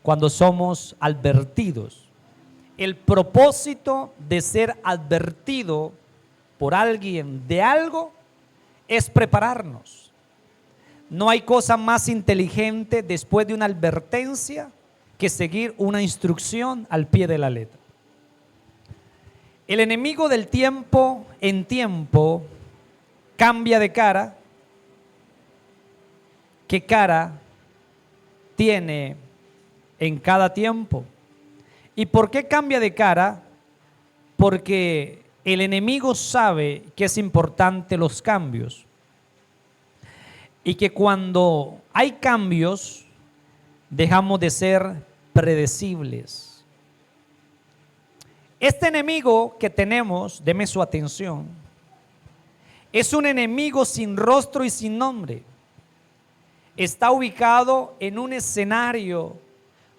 cuando somos advertidos. El propósito de ser advertido por alguien de algo es prepararnos. No hay cosa más inteligente después de una advertencia que seguir una instrucción al pie de la letra. El enemigo del tiempo en tiempo cambia de cara. ¿Qué cara tiene en cada tiempo? ¿Y por qué cambia de cara? Porque el enemigo sabe que es importante los cambios y que cuando hay cambios dejamos de ser predecibles. Este enemigo que tenemos, deme su atención, es un enemigo sin rostro y sin nombre. Está ubicado en un escenario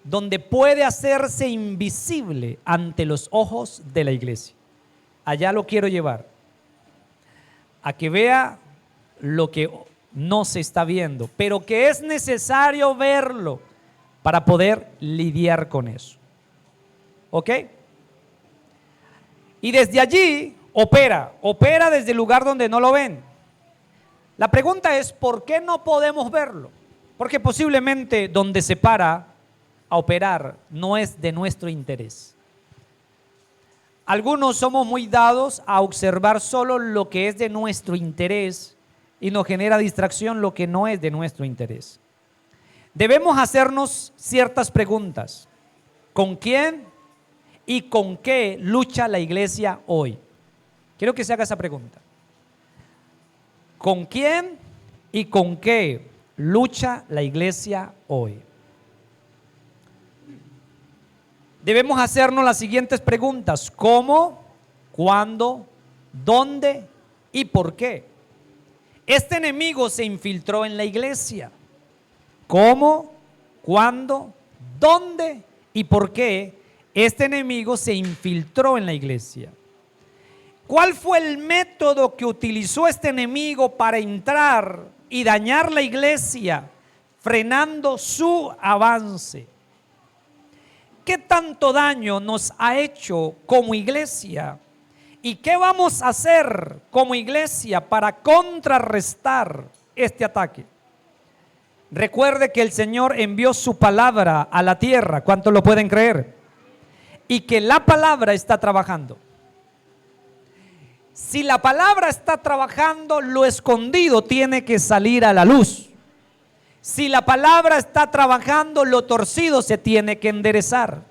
donde puede hacerse invisible ante los ojos de la iglesia. Allá lo quiero llevar, a que vea lo que no se está viendo, pero que es necesario verlo para poder lidiar con eso. ¿Ok? Y desde allí opera desde el lugar donde no lo ven. La pregunta es, ¿por qué no podemos verlo? Porque posiblemente donde se para a operar no es de nuestro interés. Algunos somos muy dados a observar solo lo que es de nuestro interés y nos genera distracción lo que no es de nuestro interés. Debemos hacernos ciertas preguntas. ¿Con quién y con qué lucha la iglesia hoy? Quiero que se haga esa pregunta. ¿Con quién y con qué lucha la iglesia hoy? Debemos hacernos las siguientes preguntas: ¿cómo, cuándo, dónde y por qué? Este enemigo se infiltró en la iglesia. ¿Cómo, cuándo, dónde y por qué este enemigo se infiltró en la iglesia? ¿Cuál fue el método que utilizó este enemigo para entrar y dañar la iglesia, frenando su avance? ¿Qué tanto daño nos ha hecho como iglesia? ¿Y qué vamos a hacer como iglesia para contrarrestar este ataque? Recuerde que el Señor envió su palabra a la tierra. ¿Cuántos lo pueden creer? Y que la palabra está trabajando. Si la palabra está trabajando, lo escondido tiene que salir a la luz. Si la palabra está trabajando, lo torcido se tiene que enderezar.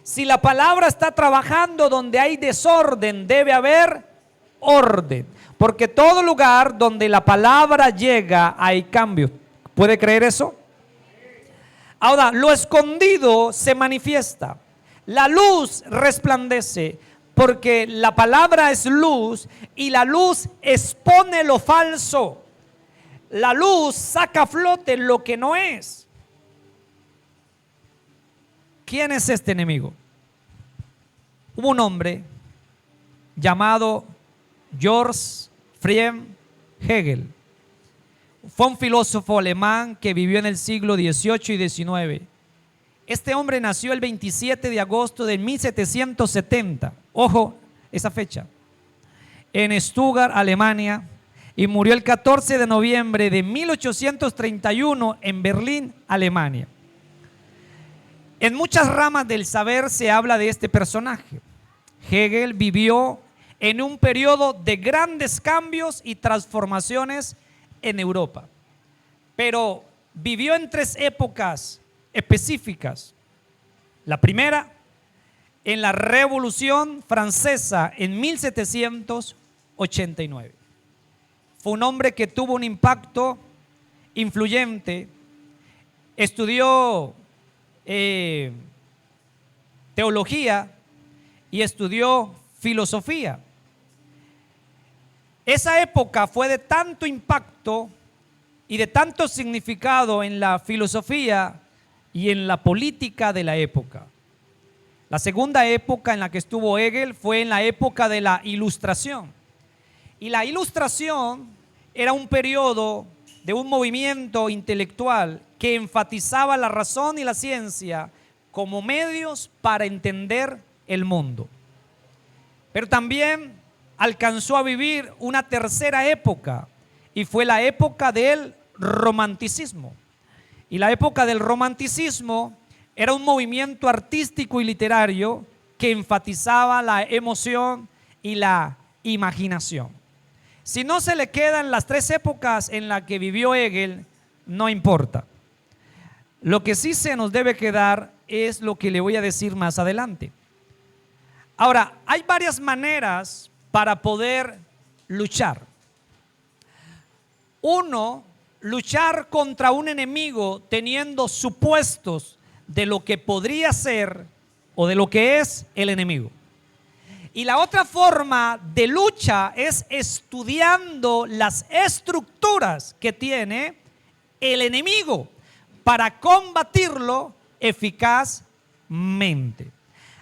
Si la palabra está trabajando, donde hay desorden, debe haber orden. Porque todo lugar donde la palabra llega, hay cambio. ¿Puede creer eso? Ahora, lo escondido se manifiesta. La luz resplandece, porque la palabra es luz y la luz expone lo falso. La luz saca a flote lo que no es. ¿Quién es este enemigo? Hubo un hombre llamado Georg Friedrich Hegel. Fue un filósofo alemán que vivió en el siglo XVIII y XIX. Este hombre nació el 27 de agosto de 1770. Ojo, esa fecha. En Stuttgart, Alemania. Y murió el 14 de noviembre de 1831 en Berlín, Alemania. En muchas ramas del saber se habla de este personaje. Hegel vivió en un periodo de grandes cambios y transformaciones en Europa, pero vivió en tres épocas específicas. La primera, en la Revolución Francesa en 1789. Fue un hombre que tuvo un impacto influyente. Estudió teología y estudió filosofía. Esa época fue de tanto impacto y de tanto significado en la filosofía y en la política de la época. La segunda época en la que estuvo Hegel fue en la época de la Ilustración. Y la Ilustración era un periodo de un movimiento intelectual que enfatizaba la razón y la ciencia, como medios para entender el mundo. Pero también alcanzó a vivir una tercera época, y fue la época del romanticismo. Y la época del romanticismo era un movimiento artístico y literario que enfatizaba la emoción y la imaginación. Si no se le quedan las tres épocas en las que vivió Hegel, no importa. Lo que sí se nos debe quedar es lo que le voy a decir más adelante. Ahora, hay varias maneras para poder luchar. Uno, luchar contra un enemigo teniendo supuestos de lo que podría ser o de lo que es el enemigo. Y la otra forma de lucha es estudiando las estructuras que tiene el enemigo para combatirlo eficazmente.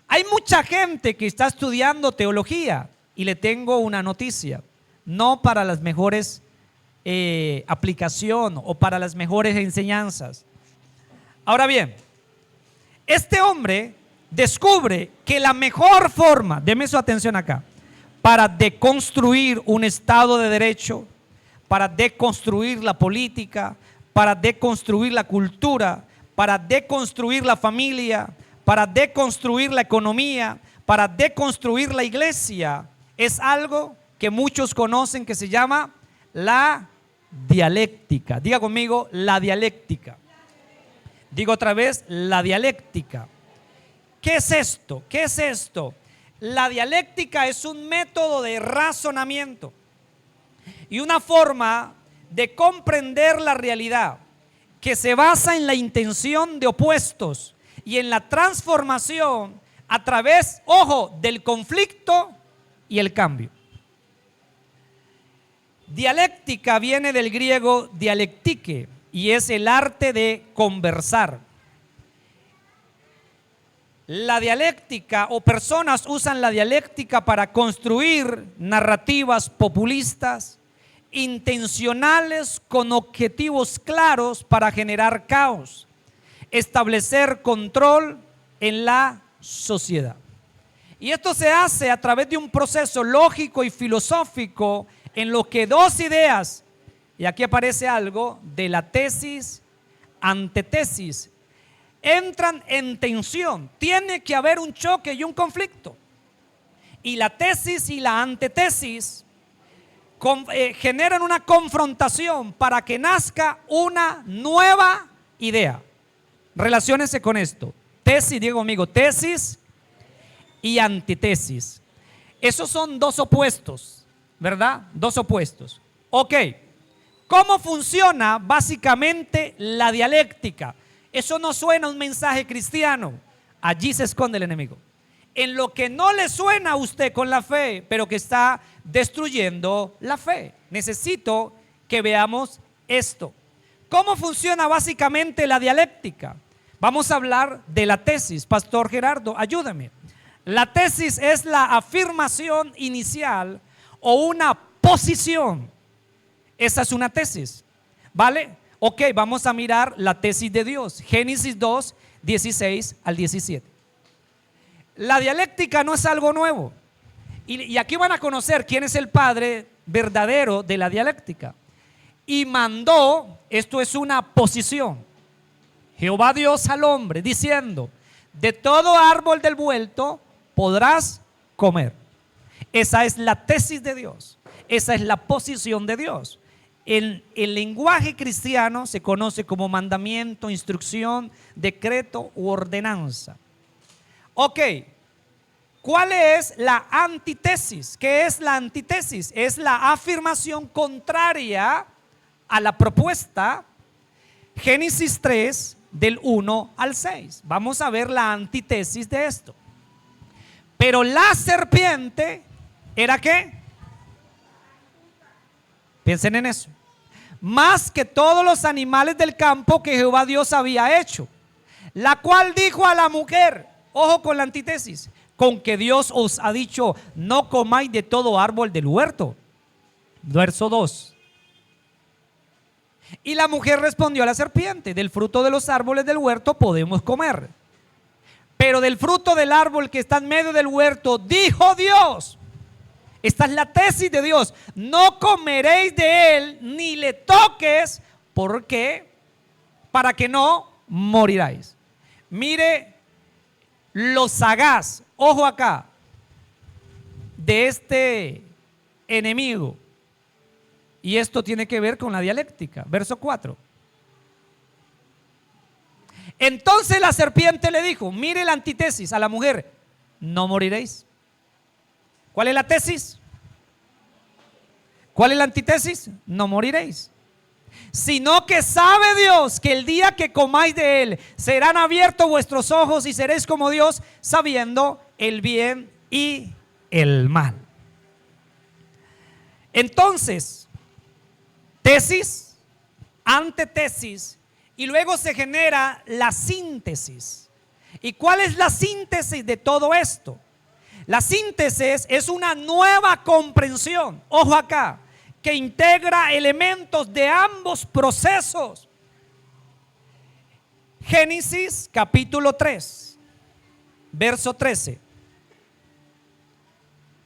Hay mucha gente que está estudiando teología, y le tengo una noticia: no para las mejores aplicación o para las mejores enseñanzas. Ahora bien, este hombre descubre que la mejor forma, deme su atención acá, para deconstruir un Estado de Derecho, para deconstruir la política, para deconstruir la cultura, para deconstruir la familia, para deconstruir la economía, para deconstruir la iglesia, es algo que muchos conocen, que se llama la dialéctica. Diga conmigo, la dialéctica. Digo otra vez, la dialéctica. ¿Qué es esto? ¿Qué es esto? La dialéctica es un método de razonamiento y una forma de comprender la realidad que se basa en la intención de opuestos y en la transformación a través, ojo, del conflicto y el cambio. Dialéctica viene del griego dialectique y es el arte de conversar. La dialéctica, o personas usan la dialéctica para construir narrativas populistas, intencionales, con objetivos claros para generar caos, establecer control en la sociedad. Y esto se hace a través de un proceso lógico y filosófico en lo que dos ideas, y aquí aparece algo de la tesis, antetesis, entran en tensión. Tiene que haber un choque y un conflicto. Y la tesis y la antetesis generan una confrontación para que nazca una nueva idea. Relaciónese con esto. Tesis, diga conmigo, tesis y antitesis. Esos son dos opuestos, ¿verdad? Dos opuestos. Ok, ¿cómo funciona básicamente la dialéctica? Eso no suena a un mensaje cristiano. Allí se esconde el enemigo. En lo que no le suena a usted con la fe, pero que está destruyendo la fe. Necesito que veamos esto. ¿Cómo funciona básicamente la dialéctica? Vamos a hablar de la tesis. Pastor Gerardo, ayúdame. La tesis es la afirmación inicial o una posición. Esa es una tesis, ¿vale? Ok, vamos a mirar la tesis de Dios. Génesis 2, 16 al 17. La dialéctica no es algo nuevo. Y aquí van a conocer quién es el padre verdadero de la dialéctica. Y mandó, esto es una posición, Jehová Dios al hombre, diciendo: de todo árbol del huerto podrás comer. Esa es la tesis de Dios. Esa es la posición de Dios. En el lenguaje cristiano se conoce como mandamiento, instrucción, decreto u ordenanza. Ok, ¿cuál es la antítesis? ¿Qué es la antítesis? Es la afirmación contraria a la propuesta. Génesis 3 del 1 al 6. Vamos a ver la antítesis de esto. Pero la serpiente ¿era qué? Piensen en eso. Más que todos los animales del campo que Jehová Dios había hecho, la cual dijo a la mujer, ojo con la antítesis, con que Dios os ha dicho: no comáis de todo árbol del huerto. Verso 2. Y la mujer respondió a la serpiente: del fruto de los árboles del huerto podemos comer, Pero del fruto del árbol que está en medio del huerto, dijo Dios. Esta es la tesis de Dios: no comeréis de él ni le toques, porque para que no moriráis. Mire lo sagaz, ojo acá, de este enemigo. Y esto tiene que ver con la dialéctica. Verso 4. Entonces la serpiente le dijo, mire la antítesis a la mujer: no moriréis. ¿Cuál es la tesis? ¿Cuál es la antítesis? No moriréis. Sino que sabe Dios que el día que comáis de él serán abiertos vuestros ojos y seréis como Dios, sabiendo el bien y el mal. Entonces, tesis, antetesis, y luego se genera la síntesis. ¿Y cuál es la síntesis de todo esto? La síntesis es una nueva comprensión, ojo acá, que integra elementos de ambos procesos. Génesis capítulo 3, verso 13.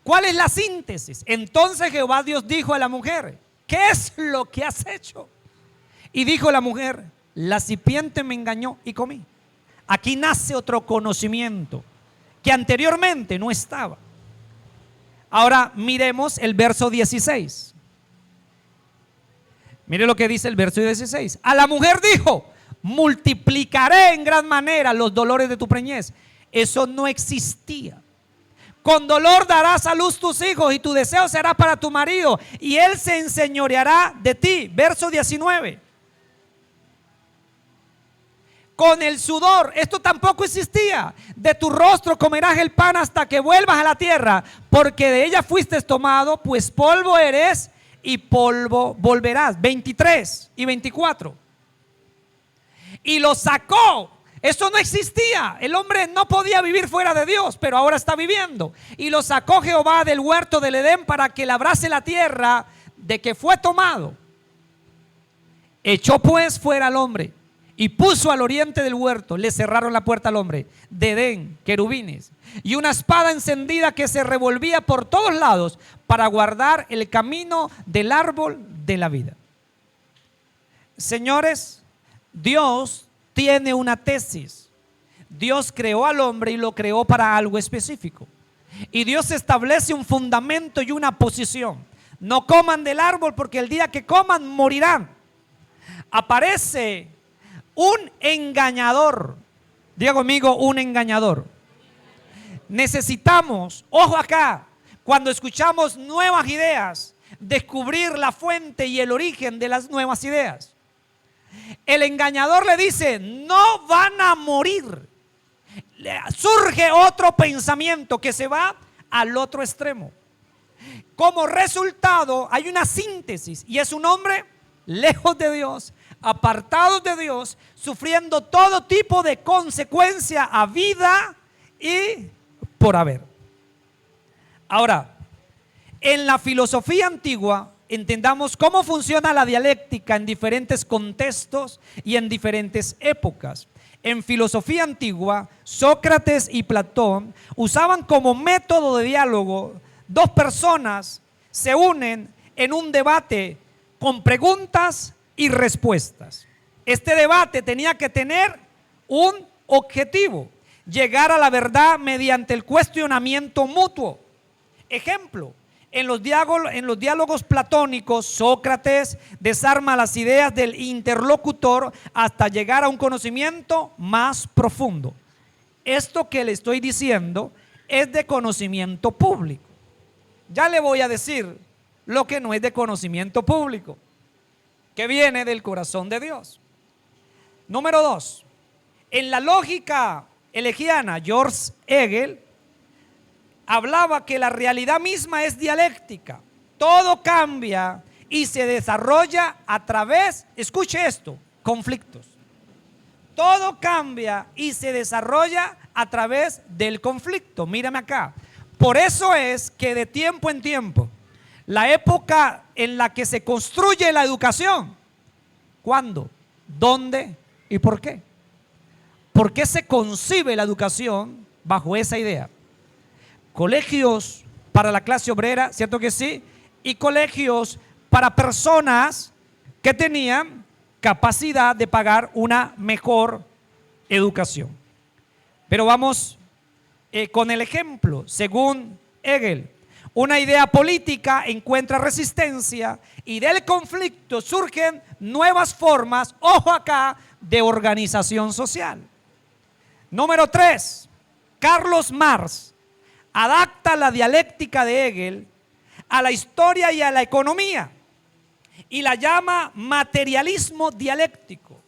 ¿Cuál es la síntesis? Entonces Jehová Dios dijo a la mujer: ¿qué es lo que has hecho? Y dijo la mujer: la serpiente me engañó y comí. Aquí nace otro conocimiento que anteriormente no estaba. Ahora miremos el verso 16. Mire lo que dice el verso 16. A la mujer dijo: multiplicaré en gran manera los dolores de tu preñez. Eso no existía. Con dolor darás a luz tus hijos y tu deseo será para tu marido y él se enseñoreará de ti. Verso 19. Con el sudor, esto tampoco existía, de tu rostro comerás el pan hasta que vuelvas a la tierra, porque de ella fuiste tomado, pues polvo eres y polvo volverás. 23 y 24. Y lo sacó. Eso no existía. El hombre no podía vivir fuera de Dios, pero ahora está viviendo. Y lo sacó Jehová del huerto del Edén para que labrase la tierra de que fue tomado. Echó pues fuera al hombre y puso al oriente del huerto. Le cerraron la puerta al hombre de Edén, querubines, y una espada encendida que se revolvía por todos lados para guardar el camino del árbol de la vida. Señores, Dios tiene una tesis. Dios creó al hombre y lo creó para algo específico. Y Dios establece un fundamento y una posición. No coman del árbol porque el día que coman morirán. Aparece un engañador. Diga conmigo, un engañador. Necesitamos, ojo acá, cuando escuchamos nuevas ideas, descubrir la fuente y el origen de las nuevas ideas. El engañador le dice: no van a morir. Surge otro pensamiento que se va al otro extremo. Como resultado hay una síntesis y es un hombre lejos de Dios, apartado de Dios, sufriendo todo tipo de consecuencia a vida y por haber. Ahora, en la filosofía antigua, entendamos cómo funciona la dialéctica en diferentes contextos y en diferentes épocas. En filosofía antigua, Sócrates y Platón usaban como método de diálogo: dos personas se unen en un debate con preguntas y respuestas. Este debate tenía que tener un objetivo: llegar a la verdad mediante el cuestionamiento mutuo. Ejemplo: en los diálogos platónicos, Sócrates desarma las ideas del interlocutor hasta llegar a un conocimiento más profundo. Esto que le estoy diciendo es de conocimiento público. Ya le voy a decir lo que no es de conocimiento público, que viene del corazón de Dios. Número 2. En la lógica hegeliana, George Hegel hablaba que la realidad misma es dialéctica. Todo cambia y se desarrolla a través, escuche esto, conflictos. Todo cambia y se desarrolla a través del conflicto. Mírame acá. Por eso es que de tiempo en tiempo, la época en la que se construye la educación, ¿cuándo? ¿Dónde? ¿Y por qué? ¿por qué se concibe la educación bajo esa idea? Colegios para la clase obrera, ¿cierto que sí? Y colegios para personas que tenían capacidad de pagar una mejor educación. Pero vamos con el ejemplo. Según Hegel, una idea política encuentra resistencia y del conflicto surgen nuevas formas, ojo acá, de organización social. Número 3, Carlos Marx adapta la dialéctica de Hegel a la historia y a la economía y la llama materialismo dialéctico.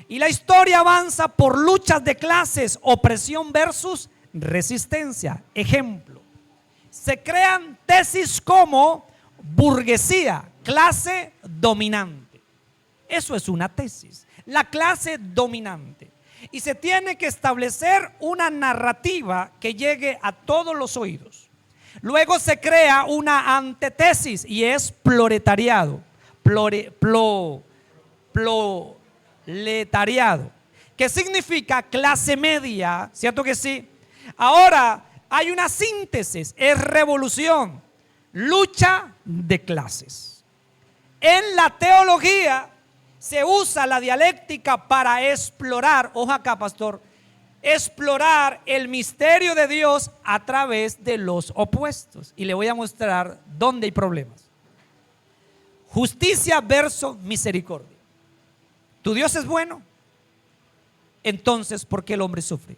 Y la historia avanza por luchas de clases, opresión versus resistencia. Ejemplo, se crean tesis como burguesía, clase dominante. Eso es una tesis, la clase dominante. Y se tiene que establecer una narrativa que llegue a todos los oídos. Luego se crea una antetesis y es proletariado. Proletariado, que significa clase media, ¿cierto que sí? Ahora hay una síntesis, es revolución, lucha de clases. En la teología se usa la dialéctica para explorar, ojo acá, pastor, explorar el misterio de Dios a través de los opuestos. Y le voy a mostrar dónde hay problemas. Justicia versus misericordia. ¿Tu Dios es bueno? Entonces, ¿por qué el hombre sufre?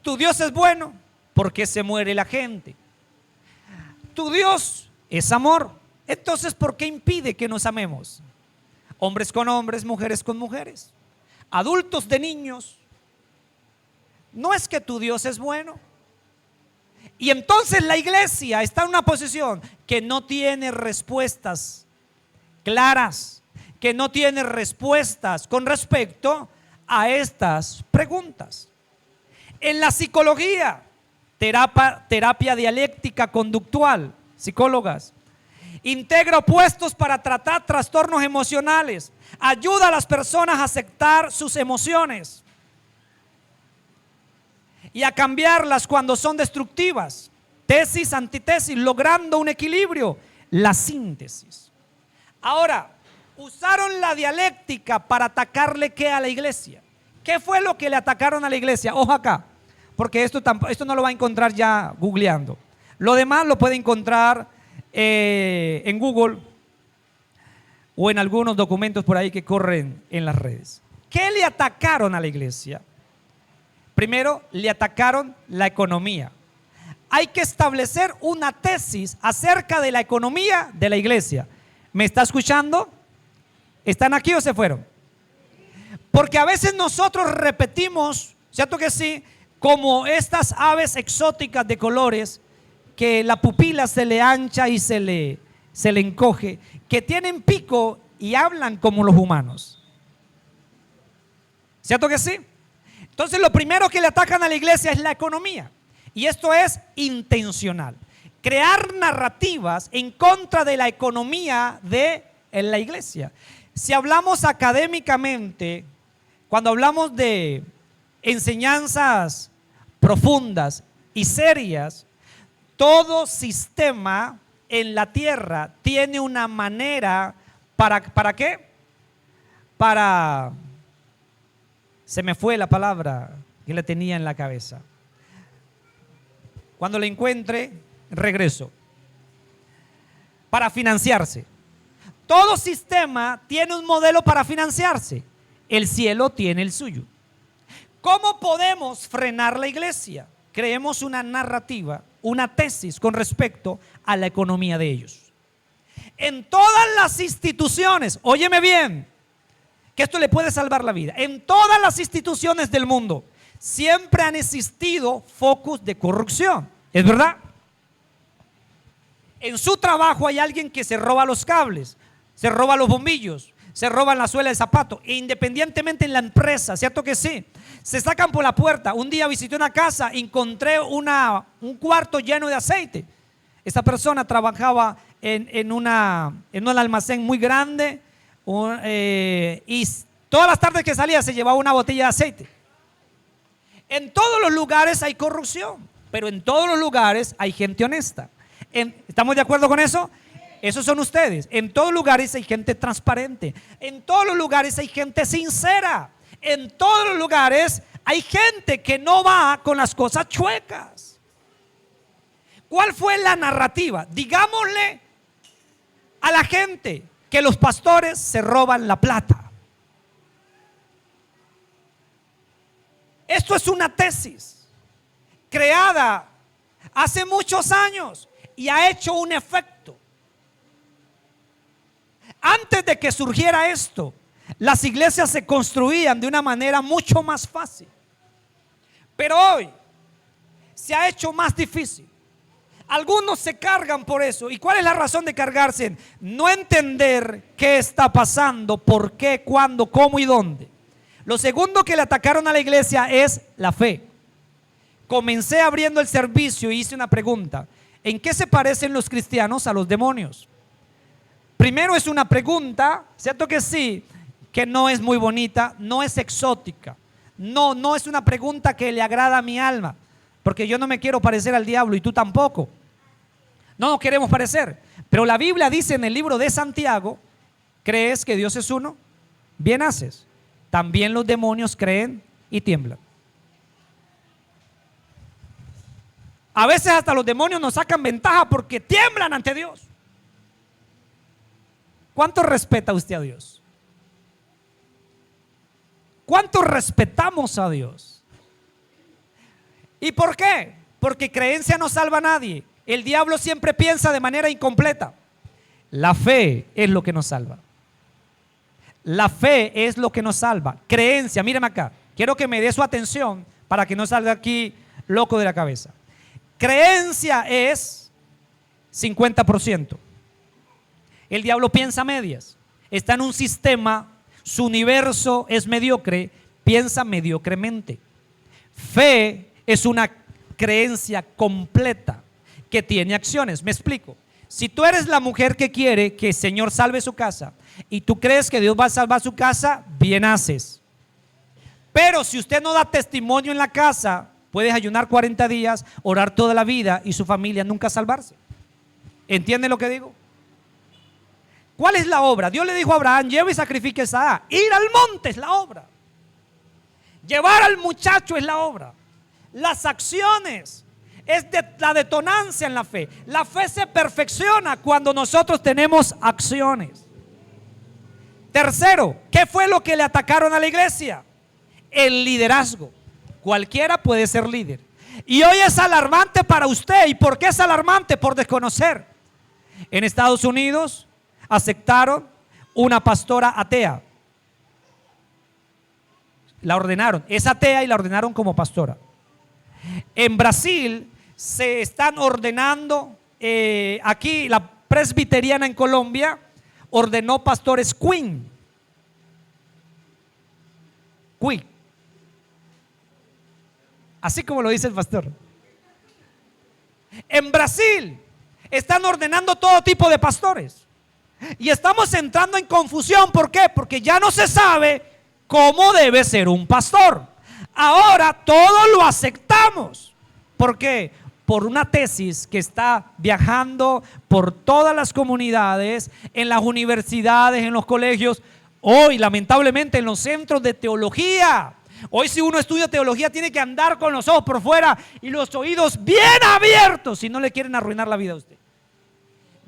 ¿Tu Dios es bueno? ¿Por qué se muere la gente? ¿Tu Dios es amor? Entonces, ¿por qué impide que nos amemos? Hombres con hombres, mujeres con mujeres, adultos de niños. ¿No es que tu Dios es bueno? Y entonces la iglesia está en una posición que no tiene respuestas claras, que no tiene respuestas con respecto a estas preguntas. En la psicología, terapia dialéctica conductual, psicólogas, integra opuestos para tratar trastornos emocionales, ayuda a las personas a aceptar sus emociones y a cambiarlas cuando son destructivas. Tesis, antitesis, logrando un equilibrio, la síntesis. Ahora, usaron la dialéctica para atacarle ¿qué? A la iglesia. ¿Qué fue lo que le atacaron a la iglesia? Ojo acá, porque esto no lo va a encontrar ya googleando. Lo demás lo puede encontrar en Google o en algunos documentos por ahí que corren en las redes. ¿Qué le atacaron a la iglesia? Primero, le atacaron la economía. Hay que establecer una tesis acerca de la economía de la iglesia. ¿Me está escuchando? ¿Están aquí o se fueron? Porque a veces nosotros repetimos, ¿cierto que sí? Como estas aves exóticas de colores, que la pupila se le ancha y se le encoge, que tienen pico y hablan como los humanos. ¿Cierto que sí? Entonces lo primero que le atacan a la iglesia es la economía. Y esto es intencional. Crear narrativas en contra de la economía de la iglesia. Si hablamos académicamente, cuando hablamos de enseñanzas profundas y serias, todo sistema en la tierra tiene una manera ¿para qué? Se me fue la palabra que la tenía en la cabeza. Cuando la encuentre, regreso. Para financiarse. Todo sistema tiene un modelo para financiarse. El cielo tiene el suyo. ¿Cómo podemos frenar la iglesia? Creemos una narrativa, una tesis con respecto a la economía de ellos. En todas las instituciones, óyeme bien, que esto le puede salvar la vida. En todas las instituciones del mundo siempre han existido focos de corrupción. ¿Es verdad? En su trabajo hay alguien que se roba los cables, se roba los bombillos, se roban la suela del zapato, e independientemente en la empresa, ¿cierto que sí? Se sacan por la puerta. Un día visité una casa, encontré un cuarto lleno de aceite. Esta persona trabajaba en un almacén muy grande y todas las tardes que salía se llevaba una botella de aceite. En todos los lugares hay corrupción, pero en todos los lugares hay gente honesta. ¿Estamos de acuerdo con eso? Esos son ustedes. En todos los lugares hay gente transparente. En todos los lugares hay gente sincera. En todos los lugares hay gente que no va con las cosas chuecas. ¿Cuál fue la narrativa? Digámosle a la gente que los pastores se roban la plata. Esto es una tesis creada hace muchos años y ha hecho un efecto. Antes de que surgiera esto, las iglesias se construían de una manera mucho más fácil. Pero hoy se ha hecho más difícil. Algunos se cargan por eso. ¿Y cuál es la razón de cargarse? No entender qué está pasando, por qué, cuándo, cómo y dónde. Lo segundo que le atacaron a la iglesia es la fe. Comencé abriendo el servicio y hice una pregunta: ¿en qué se parecen los cristianos a los demonios? Primero es una pregunta, cierto que sí, que no es muy bonita, no es exótica. No es una pregunta que le agrada a mi alma, porque yo no me quiero parecer al diablo y tú tampoco. No nos queremos parecer. Pero la Biblia dice en el libro de Santiago: ¿crees que Dios es uno? Bien haces. También los demonios creen y tiemblan. A veces hasta los demonios nos sacan ventaja porque tiemblan ante Dios. ¿Cuánto respeta usted a Dios? ¿Cuánto respetamos a Dios? ¿Y por qué? Porque creencia no salva a nadie. El diablo siempre piensa de manera incompleta. La fe es lo que nos salva. La fe es lo que nos salva. Creencia, míreme acá. Quiero que me dé su atención para que no salga aquí loco de la cabeza. Creencia es 50%. El diablo piensa a medias. Está en un sistema, su universo es mediocre, piensa mediocremente. Fe es una creencia completa que tiene acciones. Me explico. Si tú eres la mujer que quiere que el Señor salve su casa y tú crees que Dios va a salvar su casa, bien haces. Pero si usted no da testimonio en la casa, puedes ayunar 40 días, orar toda la vida y su familia nunca salvarse. ¿Entiende lo que digo? ¿Cuál es la obra? Dios le dijo a Abraham: lleva y sacrifique a Isaac. Ir al monte es la obra. Llevar al muchacho es la obra. Las acciones es la detonancia en la fe. La fe se perfecciona cuando nosotros tenemos acciones. Tercero, ¿qué fue lo que le atacaron a la iglesia? El liderazgo. Cualquiera puede ser líder. Y hoy es alarmante para usted. ¿Y por qué es alarmante? Por desconocer. En Estados Unidos aceptaron una pastora atea. La ordenaron. Es atea y la ordenaron como pastora. En Brasil se están ordenando, aquí la presbiteriana en Colombia ordenó pastores queen. Así como lo dice el pastor. En Brasil están ordenando todo tipo de pastores. Y estamos entrando en confusión. ¿Por qué? Porque ya no se sabe cómo debe ser un pastor. Ahora todo lo aceptamos. ¿Por qué? Por una tesis que está viajando por todas las comunidades, en las universidades, en los colegios, hoy lamentablemente en los centros de teología. Hoy si uno estudia teología tiene que andar con los ojos por fuera y los oídos bien abiertos si no le quieren arruinar la vida a usted.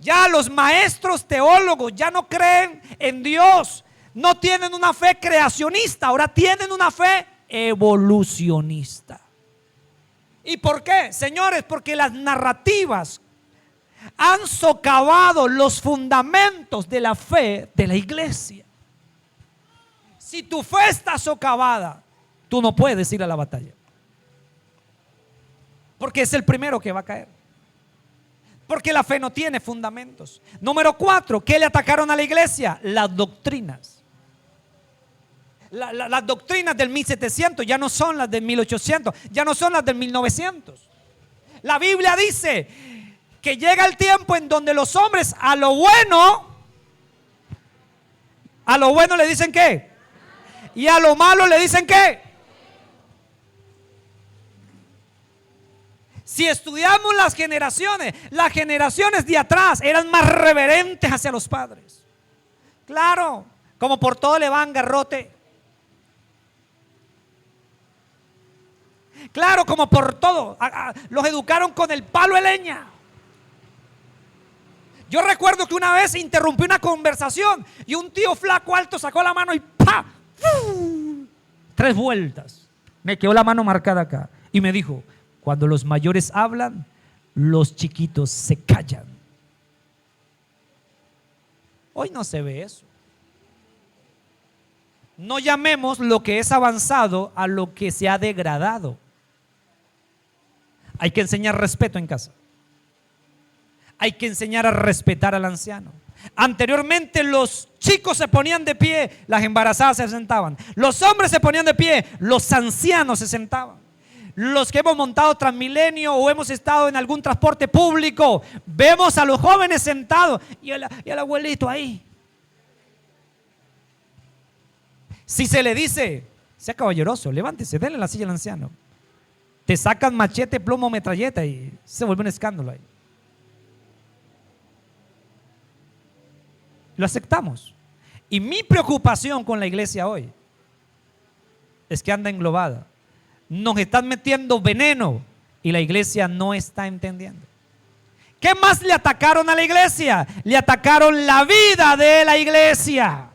Ya los maestros teólogos ya no creen en Dios, no tienen una fe creacionista, ahora tienen una fe evolucionista. ¿Y por qué? Señores, porque las narrativas han socavado los fundamentos de la fe de la iglesia. Si tu fe está socavada, tú no puedes ir a la batalla, porque es el primero que va a caer. Porque la fe no tiene fundamentos. Número 4, ¿qué le atacaron a la iglesia? Las doctrinas. Las doctrinas del 1700 ya no son las del 1800, ya no son las del 1900. La Biblia dice que llega el tiempo en donde los hombres a lo bueno le dicen ¿qué? Y a lo malo le dicen ¿qué? Si estudiamos las generaciones de atrás eran más reverentes hacia los padres. Claro, como por todo le van garrote. Claro, como por todo. Los educaron con el palo de leña. Yo recuerdo que una vez interrumpí una conversación y un tío flaco alto sacó la mano y ¡pa! 3 vueltas. Me quedó la mano marcada acá. Y me dijo: cuando los mayores hablan, los chiquitos se callan. Hoy no se ve eso. No llamemos lo que es avanzado a lo que se ha degradado. Hay que enseñar respeto en casa. Hay que enseñar a respetar al anciano. Anteriormente los chicos se ponían de pie, las embarazadas se sentaban. Los hombres se ponían de pie, los ancianos se sentaban. Los que hemos montado Transmilenio o hemos estado en algún transporte público, vemos a los jóvenes sentados y al abuelito ahí. Si se le dice, sea caballeroso, levántese, denle la silla al anciano, te sacan machete, plomo, metralleta y se vuelve un escándalo ahí. Lo aceptamos. Y mi preocupación con la iglesia hoy es que anda englobada. Nos están metiendo veneno y la iglesia no está entendiendo. ¿Qué más le atacaron a la iglesia? Le atacaron la vida de la iglesia.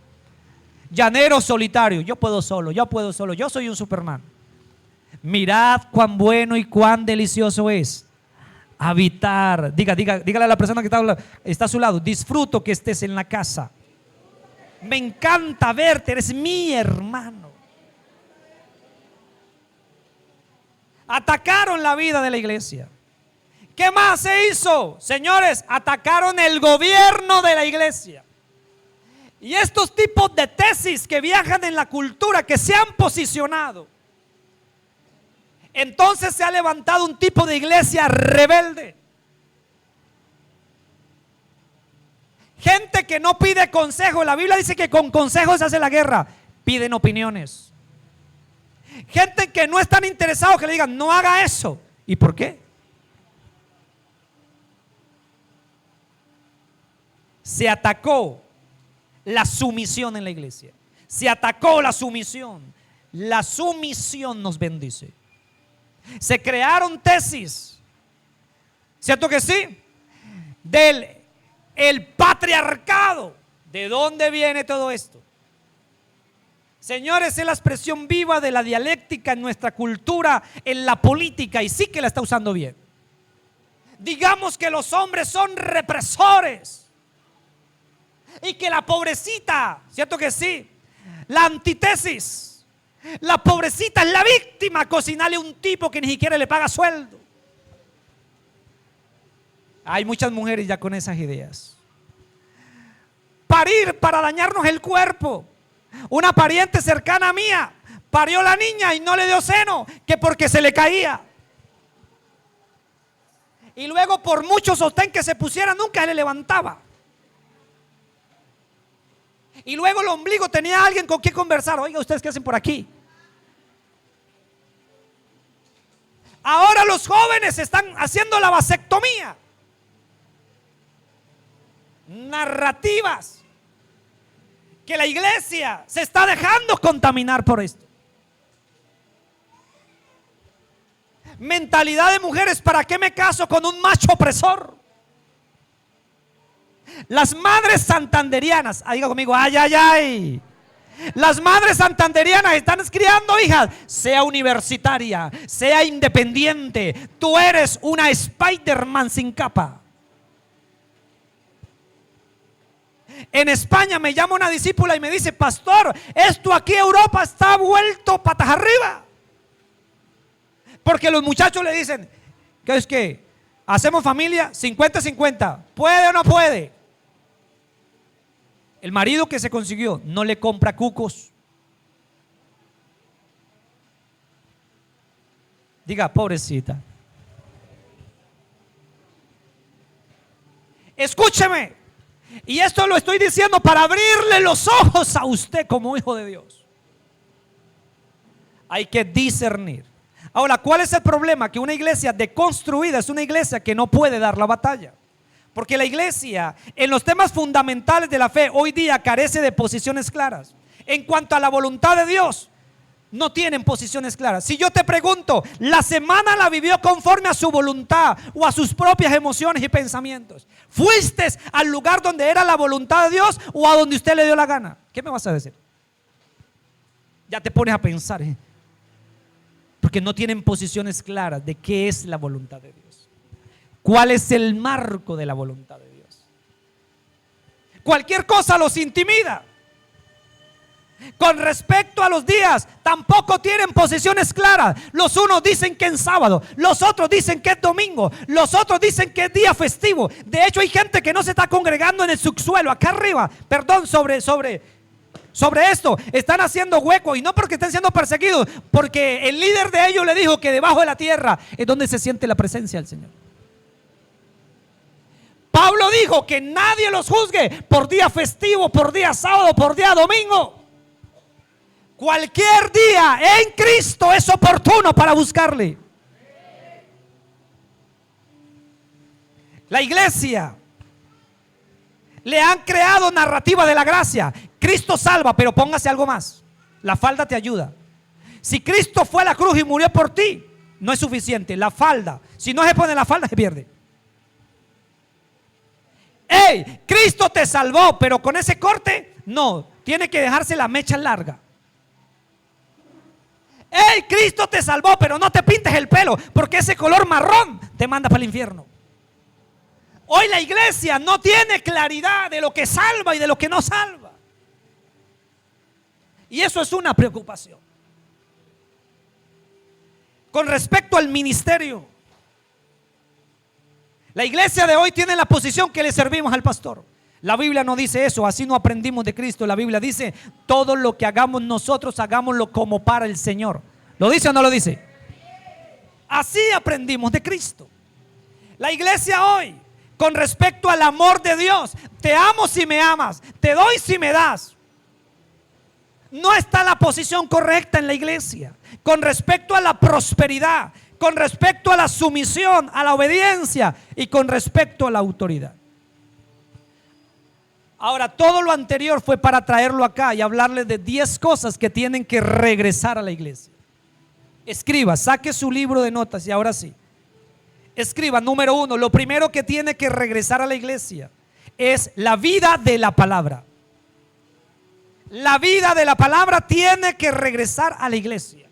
Llanero solitario, yo puedo solo, yo soy un Superman. Mirad cuán bueno y cuán delicioso es habitar. Dígale a la persona que está a su lado: disfruto que estés en la casa. Me encanta verte, eres mi hermano. Atacaron la vida de la iglesia. ¿Qué más se hizo? Señores, atacaron el gobierno de la iglesia. Y estos tipos de tesis que viajan en la cultura, que se han posicionado, entonces se ha levantado un tipo de iglesia rebelde. Gente que no pide consejo. La Biblia dice que con consejos se hace la guerra. Piden opiniones. Gente que no están interesados, que le digan no haga eso. ¿Y por qué? Se atacó la sumisión en la iglesia. Se atacó la sumisión. La sumisión nos bendice. Se crearon tesis, ¿cierto que sí? Del el patriarcado. ¿De dónde viene todo esto? Señores, es la expresión viva de la dialéctica en nuestra cultura, en la política, y sí que la está usando bien. Digamos que los hombres son represores y que la pobrecita, ¿cierto que sí? La antítesis. La pobrecita es la víctima, cocinarle a un tipo que ni siquiera le paga sueldo. Hay muchas mujeres ya con esas ideas. Parir para dañarnos el cuerpo. Una pariente cercana mía parió la niña y no le dio seno, que porque se le caía. Y luego por mucho sostén que se pusiera nunca le levantaba. Y luego el ombligo tenía alguien con quien conversar. Oiga, ¿ustedes qué hacen por aquí? Ahora los jóvenes están haciendo la vasectomía. Narrativas que la iglesia se está dejando contaminar por esto. Mentalidad de mujeres: ¿para qué me caso con un macho opresor? Las madres santanderianas, diga conmigo, ay, ay, ay. Las madres santanderianas están criando hijas, sea universitaria, sea independiente. Tú eres una Spider-Man sin capa. En España me llama una discípula y me dice: pastor, esto aquí Europa está vuelto patas arriba. Porque los muchachos le dicen: ¿qué es que? ¿Hacemos familia? 50-50. ¿Puede o no puede? El marido que se consiguió no le compra cucos. Diga, pobrecita. Escúcheme. Y esto lo estoy diciendo para abrirle los ojos a usted como hijo de Dios. Hay que discernir. Ahora, ¿cuál es el problema? Que una iglesia deconstruida es una iglesia que no puede dar la batalla. Porque la iglesia, en los temas fundamentales de la fe, hoy día carece de posiciones claras. En cuanto a la voluntad de Dios, no tienen posiciones claras. Si yo te pregunto, ¿la semana la vivió conforme a su voluntad o a sus propias emociones y pensamientos? ¿Fuiste al lugar donde era la voluntad de Dios o a donde usted le dio la gana? ¿Qué me vas a decir? Ya te pones a pensar, porque no tienen posiciones claras de qué es la voluntad de Dios. ¿Cuál es el marco de la voluntad de Dios? Cualquier cosa los intimida. Con respecto a los días, tampoco tienen posiciones claras. Los unos dicen que es sábado, los otros dicen que es domingo, los otros dicen que es día festivo. De hecho, hay gente que no se está congregando en el subsuelo, acá arriba, perdón, sobre esto. Están haciendo hueco, y no porque estén siendo perseguidos, porque el líder de ellos le dijo que debajo de la tierra es donde se siente la presencia del Señor. Pablo dijo que nadie los juzgue por día festivo, por día sábado, por día domingo. Cualquier día en Cristo es oportuno para buscarle. La iglesia le han creado narrativa de la gracia. Cristo salva, pero póngase algo más. La falda te ayuda. Si Cristo fue a la cruz y murió por ti, no es suficiente. La falda, si no se pone la falda, se pierde. ¡Ey! Cristo te salvó, pero con ese corte, no. Tiene que dejarse la mecha larga. ¡Ey! Cristo te salvó, pero no te pintes el pelo, porque ese color marrón te manda para el infierno. Hoy la iglesia no tiene claridad de lo que salva y de lo que no salva. Y eso es una preocupación. Con respecto al ministerio, la iglesia de hoy tiene la posición que le servimos al pastor. La Biblia no dice eso, así no aprendimos de Cristo. La Biblia dice, todo lo que hagamos nosotros, hagámoslo como para el Señor. ¿Lo dice o no lo dice? Así aprendimos de Cristo. La iglesia hoy, con respecto al amor de Dios, te amo si me amas, te doy si me das. No está la posición correcta en la iglesia. Con respecto a la prosperidad, con respecto a la sumisión, a la obediencia y con respecto a la autoridad. Ahora, todo lo anterior fue para traerlo acá y hablarles de 10 cosas que tienen que regresar a la iglesia. Escriba, saque su libro de notas y ahora sí. Escriba, número 1, lo primero que tiene que regresar a la iglesia es la vida de la palabra. La vida de la palabra tiene que regresar a la iglesia.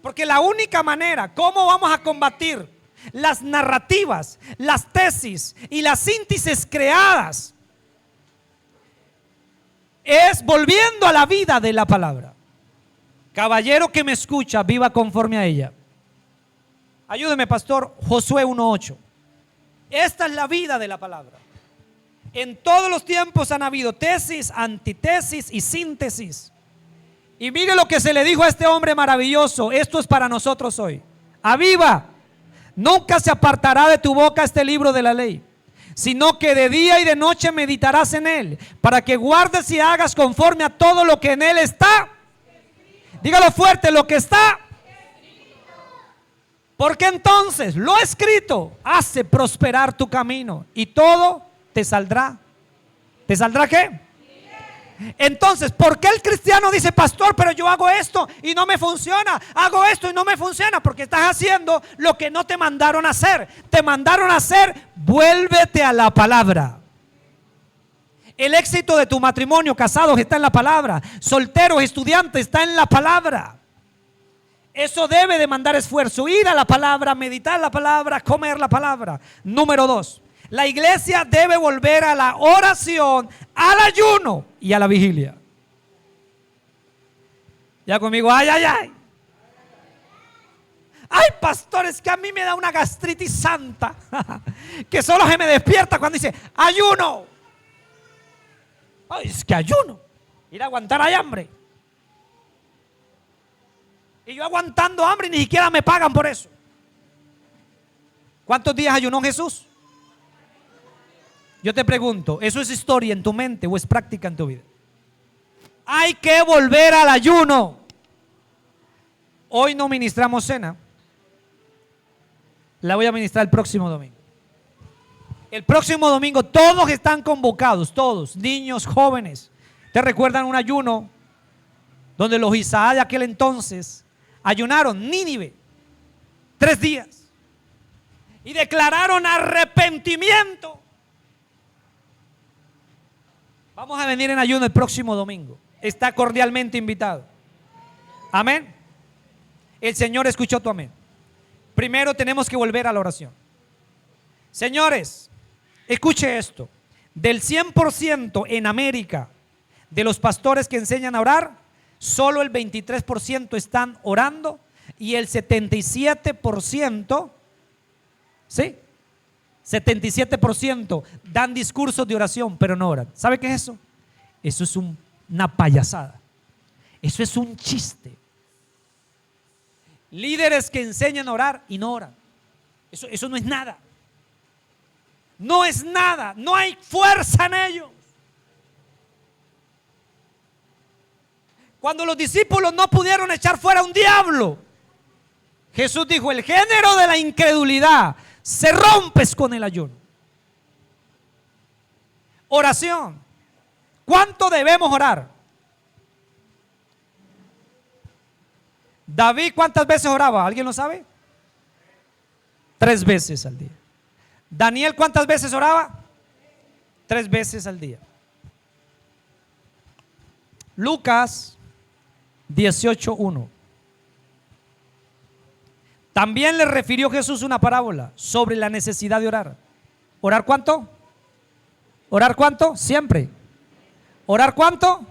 Porque la única manera, ¿cómo vamos a combatir las narrativas, las tesis y las síntesis creadas? Es volviendo a la vida de la palabra. Caballero que me escucha, viva conforme a ella. Ayúdeme, pastor. Josué 1:8. Esta es la vida de la palabra. En todos los tiempos han habido tesis, antitesis y síntesis. Y mire lo que se le dijo a este hombre maravilloso. Esto es para nosotros hoy. Aviva, nunca se apartará de tu boca este libro de la ley, sino que de día y de noche meditarás en él, para que guardes y hagas conforme a todo lo que en él está. Dígalo fuerte, lo que está. Porque entonces lo escrito hace prosperar tu camino y todo te saldrá. ¿Te saldrá qué? Entonces, ¿por qué el cristiano dice, pastor, pero yo hago esto y no me funciona? Hago esto y no me funciona. Porque estás haciendo lo que no te mandaron a hacer. Te mandaron a hacer, vuélvete a la palabra. El éxito de tu matrimonio, casados, está en la palabra. Solteros, estudiantes, está en la palabra. Eso debe demandar esfuerzo. Ir a la palabra, meditar la palabra, comer la palabra. Número 2. La iglesia debe volver a la oración, al ayuno y a la vigilia. Ya conmigo, ay, ay, ay. Ay, pastor, es que a mí me da una gastritis santa que solo se me despierta cuando dice ayuno. Ay, es que ayuno. Ir a aguantar hay hambre. Y yo aguantando hambre y ni siquiera me pagan por eso. ¿Cuántos días ayunó Jesús? Yo te pregunto, ¿eso es historia en tu mente o es práctica en tu vida? Hay que volver al ayuno. Hoy no ministramos cena. La voy a ministrar el próximo domingo. El próximo domingo todos están convocados, todos, niños, jóvenes. ¿Te recuerdan un ayuno donde los Isaías de aquel entonces ayunaron Nínive 3 días y declararon arrepentimiento? Vamos a venir en ayuno el próximo domingo. Está cordialmente invitado. Amén. El Señor escuchó tu amén. Primero tenemos que volver a la oración. Señores, escuche esto. Del 100% en América de los pastores que enseñan a orar, solo el 23% están orando y el 77%, ¿sí? 77% dan discursos de oración, pero no oran. ¿Sabe qué es eso? Eso es una payasada. Eso es un chiste. Líderes que enseñan a orar y no oran. Eso no es nada. No es nada. No hay fuerza en ellos. Cuando los discípulos no pudieron echar fuera un diablo, Jesús dijo: el género de la incredulidad se rompe con el ayuno. Oración. ¿Cuánto debemos orar? David, ¿cuántas veces oraba? ¿Alguien lo sabe? 3 veces al día. Daniel, ¿cuántas veces oraba? 3 veces al día. Lucas 18:1. También le refirió Jesús una parábola sobre la necesidad de orar. ¿Orar cuánto? ¿Orar cuánto? Siempre. ¿Orar cuánto?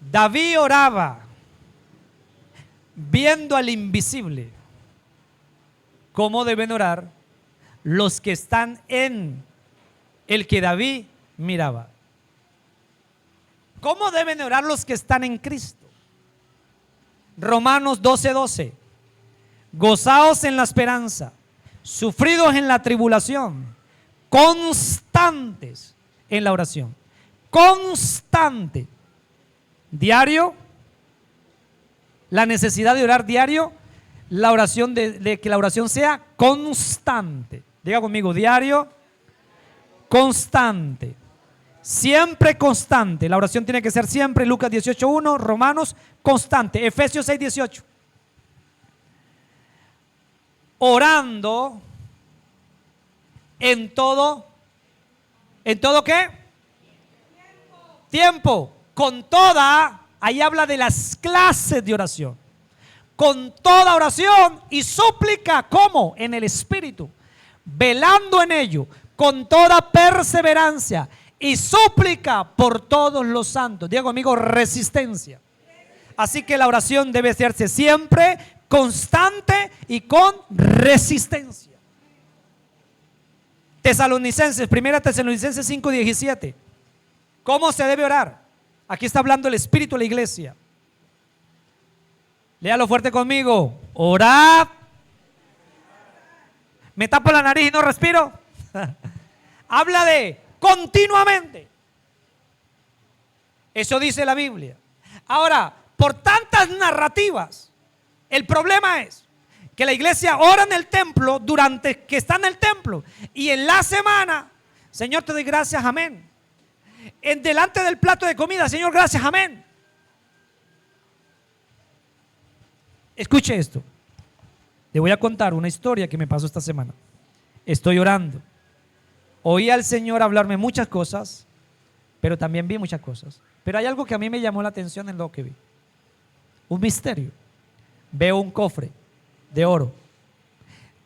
David oraba viendo al invisible. ¿Cómo deben orar los que están en el que David miraba? ¿Cómo deben orar los que están en Cristo? Romanos 12:12. Gozaos en la esperanza, sufridos en la tribulación, constantes en la oración. Constante. Diario. La necesidad de orar diario. La oración de que la oración sea constante. Diga conmigo: diario, constante. Siempre constante. La oración tiene que ser siempre. Lucas 18:1, Romanos, constante. Efesios 6:18. Orando en todo. ¿En todo qué? Tiempo. Con toda. Ahí habla de las clases de oración. Con toda oración y súplica. ¿Cómo? En el Espíritu. Velando en ello. Con toda perseverancia y súplica por todos los santos. Digo, amigo, resistencia. Así que la oración debe hacerse siempre constante y con resistencia. Tesalonicenses, 1 Tesalonicenses 5:17. ¿Cómo se debe orar? Aquí está hablando el Espíritu de la iglesia. Léalo fuerte conmigo. Orad. Me tapo la nariz y no respiro. Habla de continuamente. Eso dice la Biblia. Ahora, por tantas narrativas, el problema es que la iglesia ora en el templo durante que está en el templo, y en la semana: Señor, te doy gracias, amén. En delante del plato de comida: Señor, gracias, amén. Escuche esto. Le voy a contar una historia que me pasó esta semana. Estoy orando. Oí al Señor hablarme muchas cosas, pero también vi muchas cosas. Pero hay algo que a mí me llamó la atención en lo que vi. Un misterio. Veo un cofre de oro.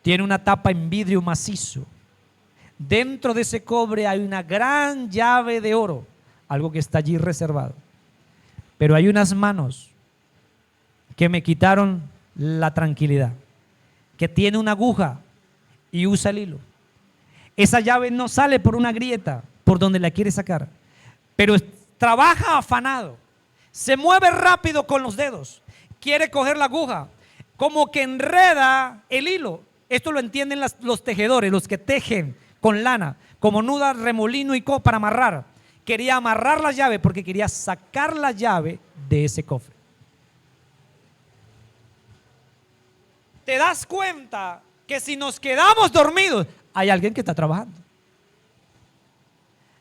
Tiene una tapa en vidrio macizo. Dentro de ese cobre hay una gran llave de oro, algo que está allí reservado. Pero hay unas manos que me quitaron la tranquilidad, que tiene una aguja y usa el hilo. Esa llave no sale por una grieta por donde la quiere sacar, pero trabaja afanado, se mueve rápido con los dedos, quiere coger la aguja, como que enreda el hilo. Esto lo entienden los tejedores, los que tejen con lana, como nuda, remolino y para amarrar. quería amarrar la llave porque quería sacar la llave de ese cofre. ¿Te das cuenta que si nos quedamos dormidos, hay alguien que está trabajando?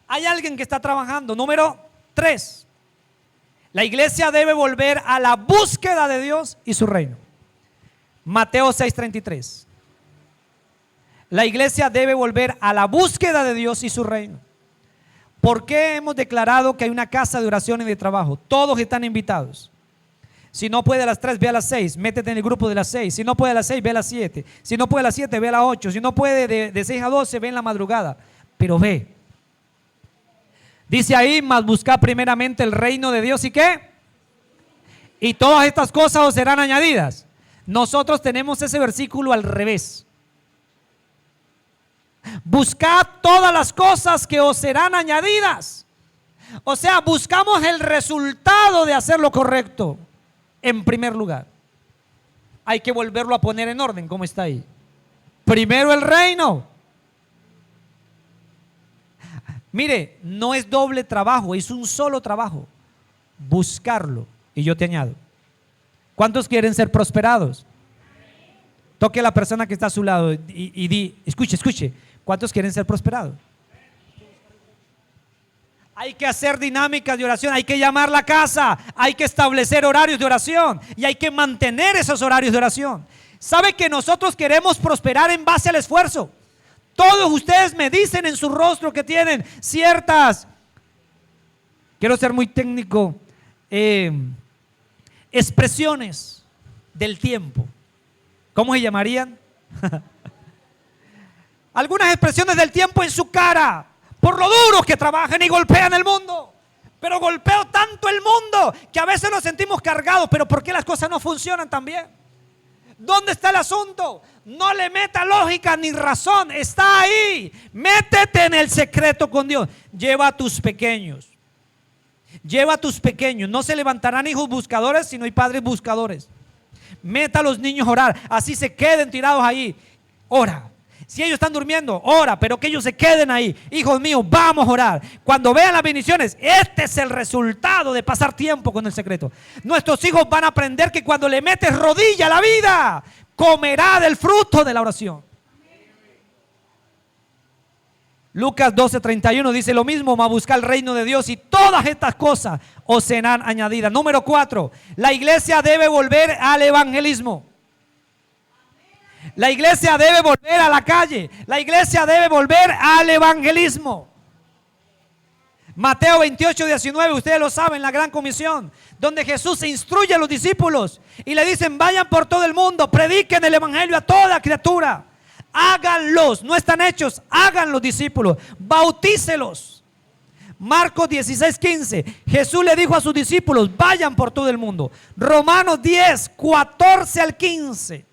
Hay alguien que está trabajando. Número 3. La iglesia debe volver a la búsqueda de Dios y su reino. Mateo 6:33. La iglesia debe volver a la búsqueda de Dios y su reino. ¿Por qué hemos declarado que hay una casa de oración y de trabajo? Todos están invitados. Si no puede a las 3, ve a las 6. Métete en el grupo de las 6. Si no puede a las 6, ve a las 7. Si no puede a las 7, ve a las 8. Si no puede de 6 a 12, ve en la madrugada. Pero ve. Dice ahí, mas buscad primeramente el reino de Dios y ¿qué? Y todas estas cosas os serán añadidas. Nosotros tenemos ese versículo al revés. Buscad todas las cosas que os serán añadidas. O sea, buscamos el resultado de hacer lo correcto. En primer lugar, hay que volverlo a poner en orden, como está ahí. Primero el reino. Mire, no es doble trabajo, es un solo trabajo. Buscarlo. Y yo te añado. ¿Cuántos quieren ser prosperados? Toque a la persona que está a su lado y di, escuche. ¿Cuántos quieren ser prosperados? Hay que hacer dinámicas de oración, hay que llamar la casa, hay que establecer horarios de oración y hay que mantener esos horarios de oración. ¿Sabe que nosotros queremos prosperar en base al esfuerzo? Todos ustedes me dicen en su rostro que tienen ciertas, quiero ser muy técnico, expresiones del tiempo. ¿Cómo se llamarían? Algunas expresiones del tiempo en su cara. Por lo duros que trabajan y golpean el mundo. Pero golpeo tanto el mundo que a veces nos sentimos cargados. Pero ¿por qué las cosas no funcionan tan bien? ¿Dónde está el asunto? No le meta lógica ni razón. Está ahí. Métete en el secreto con Dios. Lleva a tus pequeños. Lleva a tus pequeños. No se levantarán hijos buscadores si no hay padres buscadores. Meta a los niños a orar. Así se queden tirados ahí. Ora. Si ellos están durmiendo, ora, pero que ellos se queden ahí. Hijos míos, vamos a orar. Cuando vean las bendiciones, este es el resultado de pasar tiempo con el secreto. Nuestros hijos van a aprender que cuando le metes rodilla a la vida, comerá del fruto de la oración. Lucas 12:31 dice lo mismo, mas buscar el reino de Dios y todas estas cosas os serán añadidas. Número 4, la iglesia debe volver al evangelismo. La iglesia debe volver a la calle. La iglesia debe volver al evangelismo. Mateo 28:19, ustedes lo saben, la gran comisión, donde Jesús se instruye a los discípulos y le dicen, vayan por todo el mundo, prediquen el evangelio a toda criatura. Háganlos, no están hechos, hagan los discípulos, bautícelos. Marcos 16:15, Jesús le dijo a sus discípulos, vayan por todo el mundo. Romanos 10:14 al 15.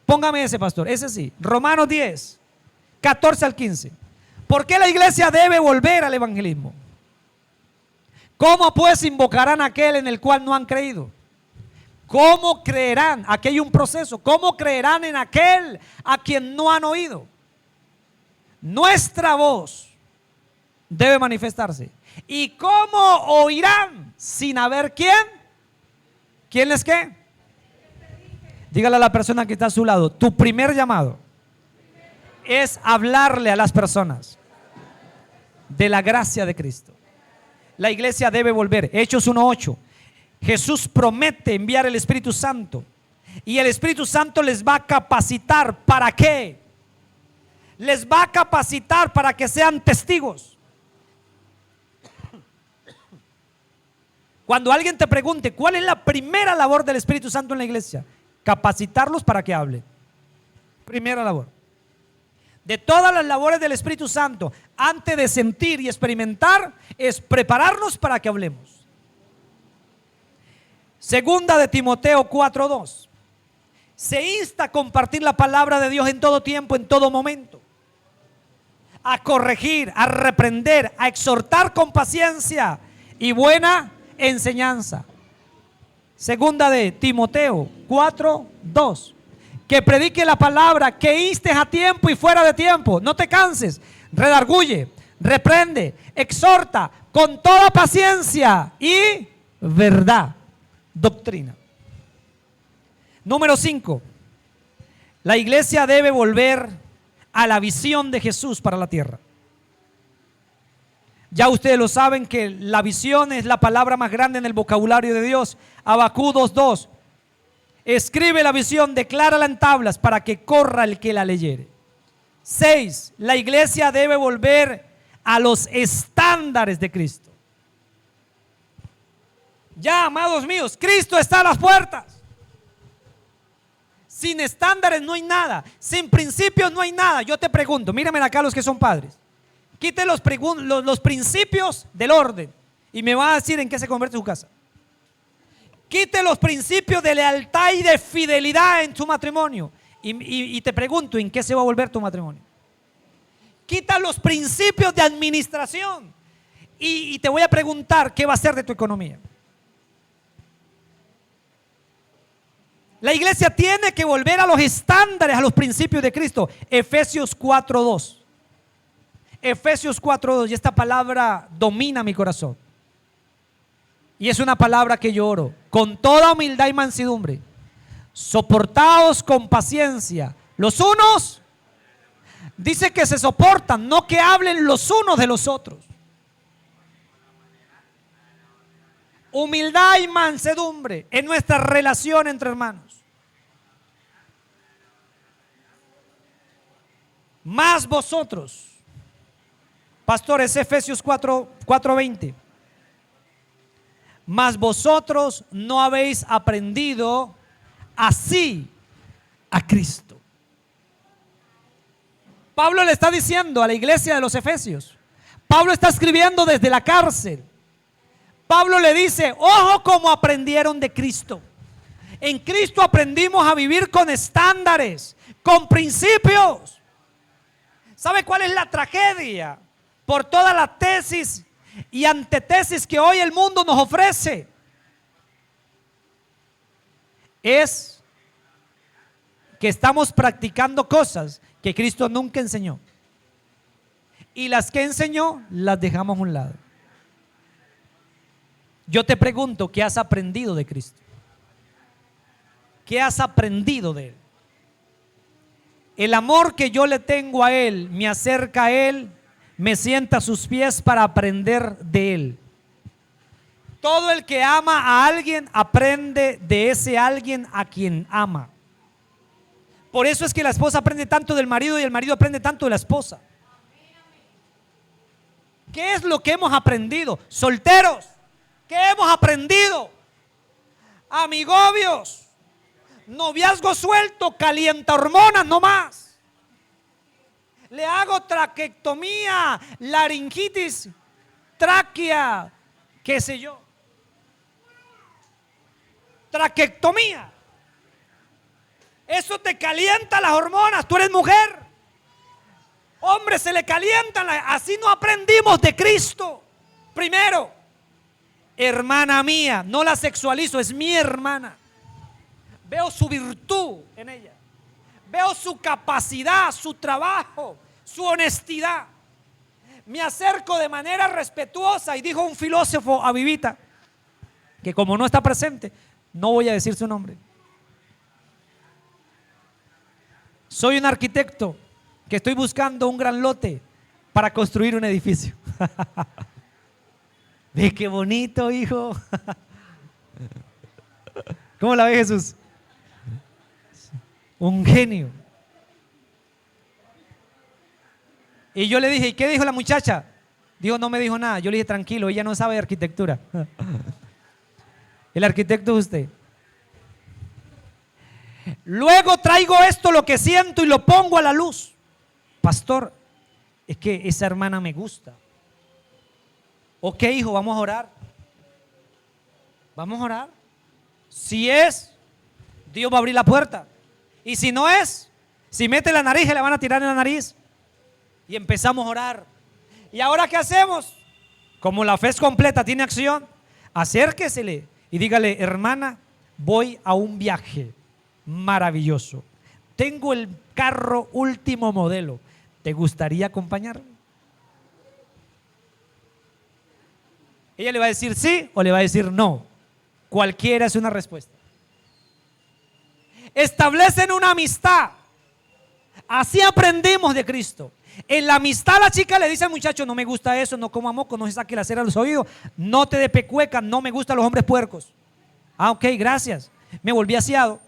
Póngame ese, pastor, ese sí. Romanos 10, 14 al 15. ¿Por qué la iglesia debe volver al evangelismo? ¿Cómo pues invocarán a aquel en el cual no han creído? ¿Cómo creerán? Aquí hay un proceso. ¿Cómo creerán en aquel a quien no han oído? Nuestra voz debe manifestarse. ¿Y cómo oirán sin haber quién? ¿Quién les qué? Dígale a la persona que está a su lado, tu primer llamado es hablarle a las personas de la gracia de Cristo. La iglesia debe volver. Hechos 1:8. Jesús promete enviar el Espíritu Santo y el Espíritu Santo les va a capacitar. ¿Para qué? Les va a capacitar para que sean testigos. Cuando alguien te pregunte ¿cuál es la primera labor del Espíritu Santo en la iglesia? Capacitarlos para que hablen. Primera labor. De todas las labores del Espíritu Santo, antes de sentir y experimentar, es prepararnos para que hablemos. Segunda de Timoteo 4:2. Se insta a compartir la palabra de Dios en todo tiempo, en todo momento. A corregir, a reprender, a exhortar con paciencia y buena enseñanza. Segunda de Timoteo 4:2. Que predique la palabra, que instes a tiempo y fuera de tiempo. No te canses, redarguye, reprende, exhorta con toda paciencia y verdad, doctrina. Número 5. La iglesia debe volver a la visión de Jesús para la tierra. Ya ustedes lo saben que la visión es la palabra más grande en el vocabulario de Dios. Habacuc 2:2. Escribe la visión, declárala en tablas para que corra el que la leyere. 6. La iglesia debe volver a los estándares de Cristo. Ya, amados míos, Cristo está a las puertas. Sin estándares no hay nada. Sin principios no hay nada. Yo te pregunto, mírenme acá los que son padres. Quite los principios del orden y me va a decir en qué se convierte su casa. Quite los principios de lealtad y de fidelidad en tu matrimonio y te pregunto, ¿en qué se va a volver tu matrimonio? Quita los principios de administración y te voy a preguntar, ¿qué va a ser de tu economía? La iglesia tiene que volver a los estándares, a los principios de Cristo. Efesios 4:2. Efesios 4:2, y esta palabra domina mi corazón. Y es una palabra que yo oro. Con toda humildad y mansedumbre, soportaos con paciencia. Los unos, dice que se soportan, no que hablen los unos de los otros. Humildad y mansedumbre en nuestra relación entre hermanos. Más vosotros, pastores, Efesios 4:20. Mas vosotros no habéis aprendido así a Cristo. Pablo le está diciendo a la iglesia de los Efesios. Pablo está escribiendo desde la cárcel. Pablo le dice, ojo como aprendieron de Cristo. En Cristo aprendimos a vivir con estándares, con principios. ¿Sabe cuál es la tragedia? Por toda la tesis y antetesis que hoy el mundo nos ofrece, es que estamos practicando cosas que Cristo nunca enseñó. Y las que enseñó, las dejamos a un lado. Yo te pregunto, ¿qué has aprendido de Cristo? ¿Qué has aprendido de Él? El amor que yo le tengo a Él me acerca a Él, me sienta a sus pies para aprender de Él. Todo el que ama a alguien aprende de ese alguien a quien ama. Por eso es que la esposa aprende tanto del marido y el marido aprende tanto de la esposa. ¿Qué es lo que hemos aprendido? Solteros, ¿qué hemos aprendido? Amigobios, noviazgo suelto, calienta hormonas no más. Le hago traquectomía, laringitis, tráquea, qué sé yo. Traquectomía. Eso te calienta las hormonas, tú eres mujer. Hombre, se le calientan, así no aprendimos de Cristo. Primero, hermana mía, no la sexualizo, es mi hermana. Veo su virtud en ella. Veo su capacidad, su trabajo, su honestidad. Me acerco de manera respetuosa y dijo un filósofo a Vivita, que como no está presente, no voy a decir su nombre. Soy un arquitecto que estoy buscando un gran lote para construir un edificio. Ve qué bonito, hijo. ¿Cómo la ve Jesús? Un genio. Y yo le dije, ¿y qué dijo la muchacha? Dijo, no me dijo nada. Yo le dije, tranquilo, ella no sabe de arquitectura. El arquitecto es usted. Luego traigo esto, lo que siento, y lo pongo a la luz. Pastor, es que esa hermana me gusta. Ok, hijo, vamos a orar. Vamos a orar. Si es, Dios va a abrir la puerta. Y si no es, si mete la nariz, le van a tirar en la nariz. Y empezamos a orar. ¿Y ahora qué hacemos? Como la fe es completa, tiene acción, acérquesele y dígale, hermana, voy a un viaje maravilloso. Tengo el carro último modelo. ¿Te gustaría acompañarme? Ella le va a decir sí o le va a decir no. Cualquiera es una respuesta. Establecen una amistad. Así aprendimos de Cristo. En la amistad la chica le dice al muchacho: no me gusta eso, no coma moco, no se saque la cera de los oídos, no te dé pecueca, no me gustan los hombres puercos. Ah, ok, gracias. Me volví asiado.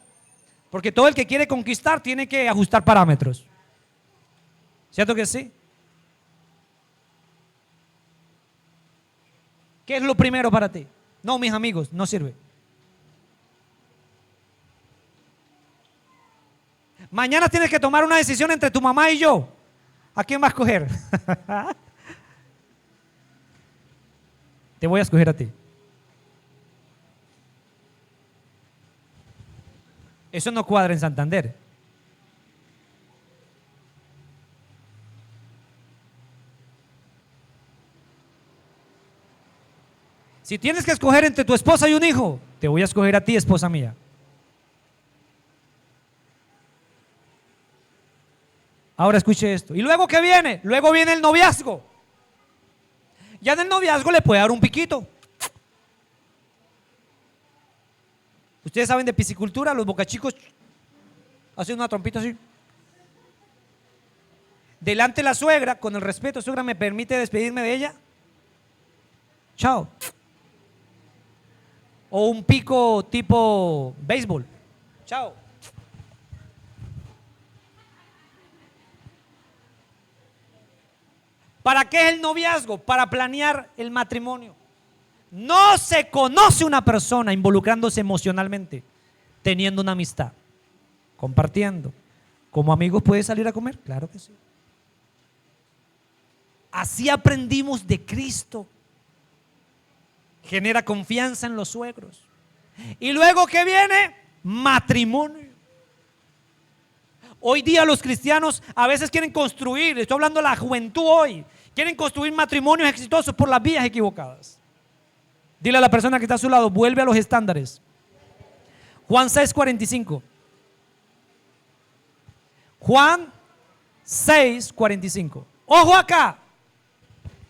Porque todo el que quiere conquistar tiene que ajustar parámetros. ¿Cierto que sí? ¿Qué es lo primero para ti? No, mis amigos, no sirve. Mañana tienes que tomar una decisión entre tu mamá y yo. ¿A quién vas a escoger? Te voy a escoger a ti. Eso no cuadra en Santander. Si tienes que escoger entre tu esposa y un hijo, te voy a escoger a ti, esposa mía. Ahora escuche esto. ¿Y luego qué viene? Luego viene el noviazgo. Ya en el noviazgo le puede dar un piquito. Ustedes saben de piscicultura, los bocachicos hacen una trompita así. Delante de la suegra, con el respeto: suegra, ¿me permite despedirme de ella? Chao. O un pico tipo béisbol. Chao. ¿Para qué es el noviazgo? Para planear el matrimonio. No se conoce una persona involucrándose emocionalmente, teniendo una amistad, compartiendo. ¿Como amigos puede salir a comer? Claro que sí. Así aprendimos de Cristo. Genera confianza en los suegros. Y luego, ¿qué viene? Matrimonio. Hoy día los cristianos a veces quieren construir, estoy hablando de la juventud hoy, quieren construir matrimonios exitosos por las vías equivocadas. Dile a la persona que está a su lado: vuelve a los estándares. Juan 6:45. Juan 6:45. Ojo acá.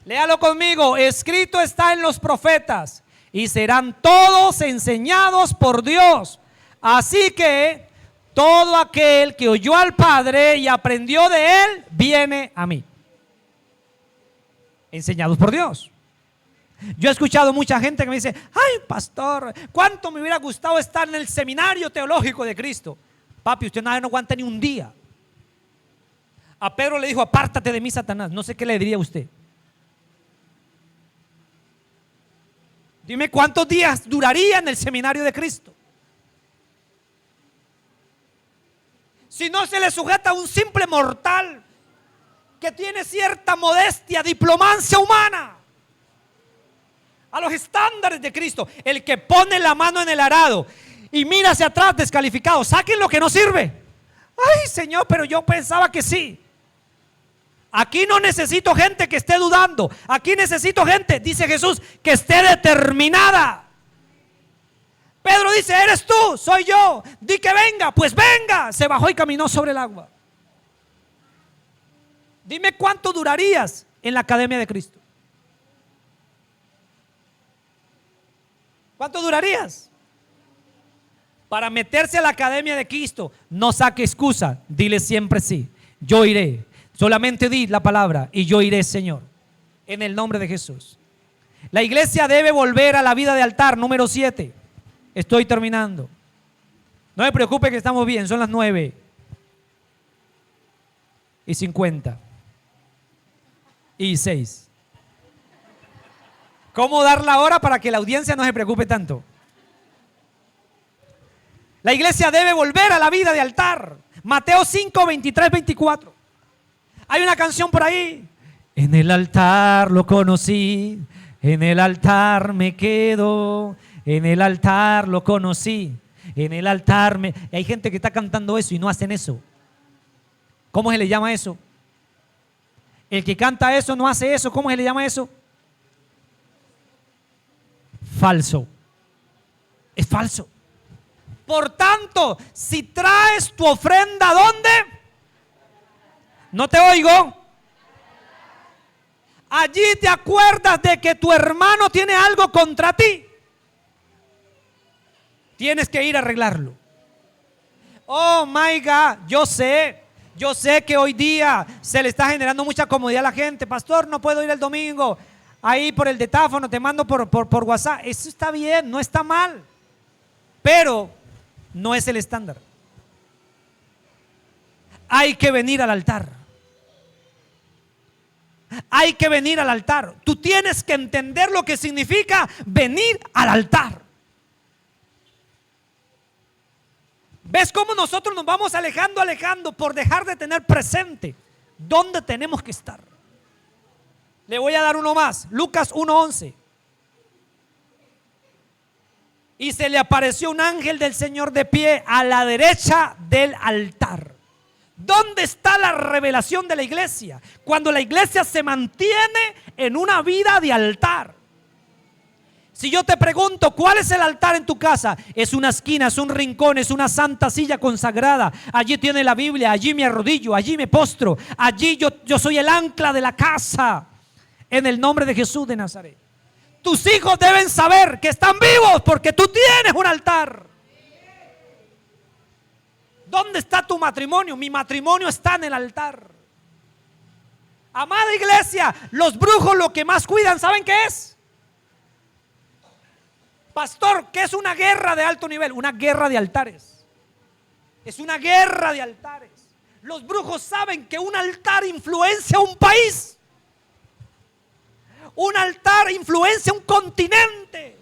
Léalo conmigo. Escrito está en los profetas, y serán todos enseñados por Dios. Así que todo aquel que oyó al Padre y aprendió de Él, viene a mí. Enseñados por Dios. Yo he escuchado mucha gente que me dice: ay, pastor, cuánto me hubiera gustado estar en el seminario teológico de Cristo. Papi, usted no aguanta ni un día. A Pedro le dijo: apártate de mí, Satanás. No sé qué le diría a usted. Dime cuántos días duraría en el seminario de Cristo. Si no se le sujeta a un simple mortal que tiene cierta modestia, diplomacia humana, a los estándares de Cristo. El que pone la mano en el arado y mira hacia atrás descalificado, saquen lo que no sirve. Ay, Señor, pero yo pensaba que sí. Aquí no necesito gente que esté dudando. Aquí necesito gente, dice Jesús, que esté determinada. Pedro dice: eres tú, soy yo. Di que venga, pues venga. Se bajó y caminó sobre el agua. Dime cuánto durarías en la academia de Cristo. ¿Cuánto durarías? Para meterse a la academia de Cristo, no saque excusa, dile siempre sí. Yo iré. Solamente di la palabra y yo iré, Señor, en el nombre de Jesús. La iglesia debe volver a la vida de altar. Número 7. Estoy terminando. No me preocupe que estamos bien, son las 9:50. ¿Cómo dar la hora para que la audiencia no se preocupe tanto? La iglesia debe volver a la vida de altar. Mateo 5:23-24. Hay una canción por ahí: en el altar lo conocí, en el altar me quedo, en el altar lo conocí, en el altar me... Hay gente que está cantando eso y no hacen eso. ¿Cómo se le llama eso? El que canta eso no hace eso. ¿Cómo se le llama eso? Falso. Es falso. Por tanto, si traes tu ofrenda, ¿dónde? No te oigo. Allí te acuerdas de que tu hermano tiene algo contra ti. Tienes que ir a arreglarlo. Oh my God, yo sé que hoy día se le está generando mucha comodidad a la gente. Pastor, no puedo ir el domingo. Ahí por el detáfono, te mando por WhatsApp. Eso está bien, no está mal. Pero no es el estándar. Hay que venir al altar. Hay que venir al altar. Tú tienes que entender lo que significa venir al altar. ¿Ves cómo nosotros nos vamos alejando por dejar de tener presente dónde tenemos que estar? Le voy a dar uno más, Lucas 1:11. Y se le apareció un ángel del Señor de pie a la derecha del altar. ¿Dónde está la revelación de la iglesia? Cuando la iglesia se mantiene en una vida de altar. Si yo te pregunto, ¿cuál es el altar en tu casa? Es una esquina, es un rincón, es una santa silla consagrada. Allí tiene la Biblia, allí me arrodillo, allí me postro. Allí yo soy el ancla de la casa. En el nombre de Jesús de Nazaret. Tus hijos deben saber que están vivos porque tú tienes un altar. ¿Dónde está tu matrimonio? Mi matrimonio está en el altar. Amada iglesia, los brujos lo que más cuidan, ¿saben qué es? Pastor, ¿qué es una guerra de alto nivel? Una guerra de altares. Es una guerra de altares. Los brujos saben que un altar influencia a un país. Un altar influencia a un continente.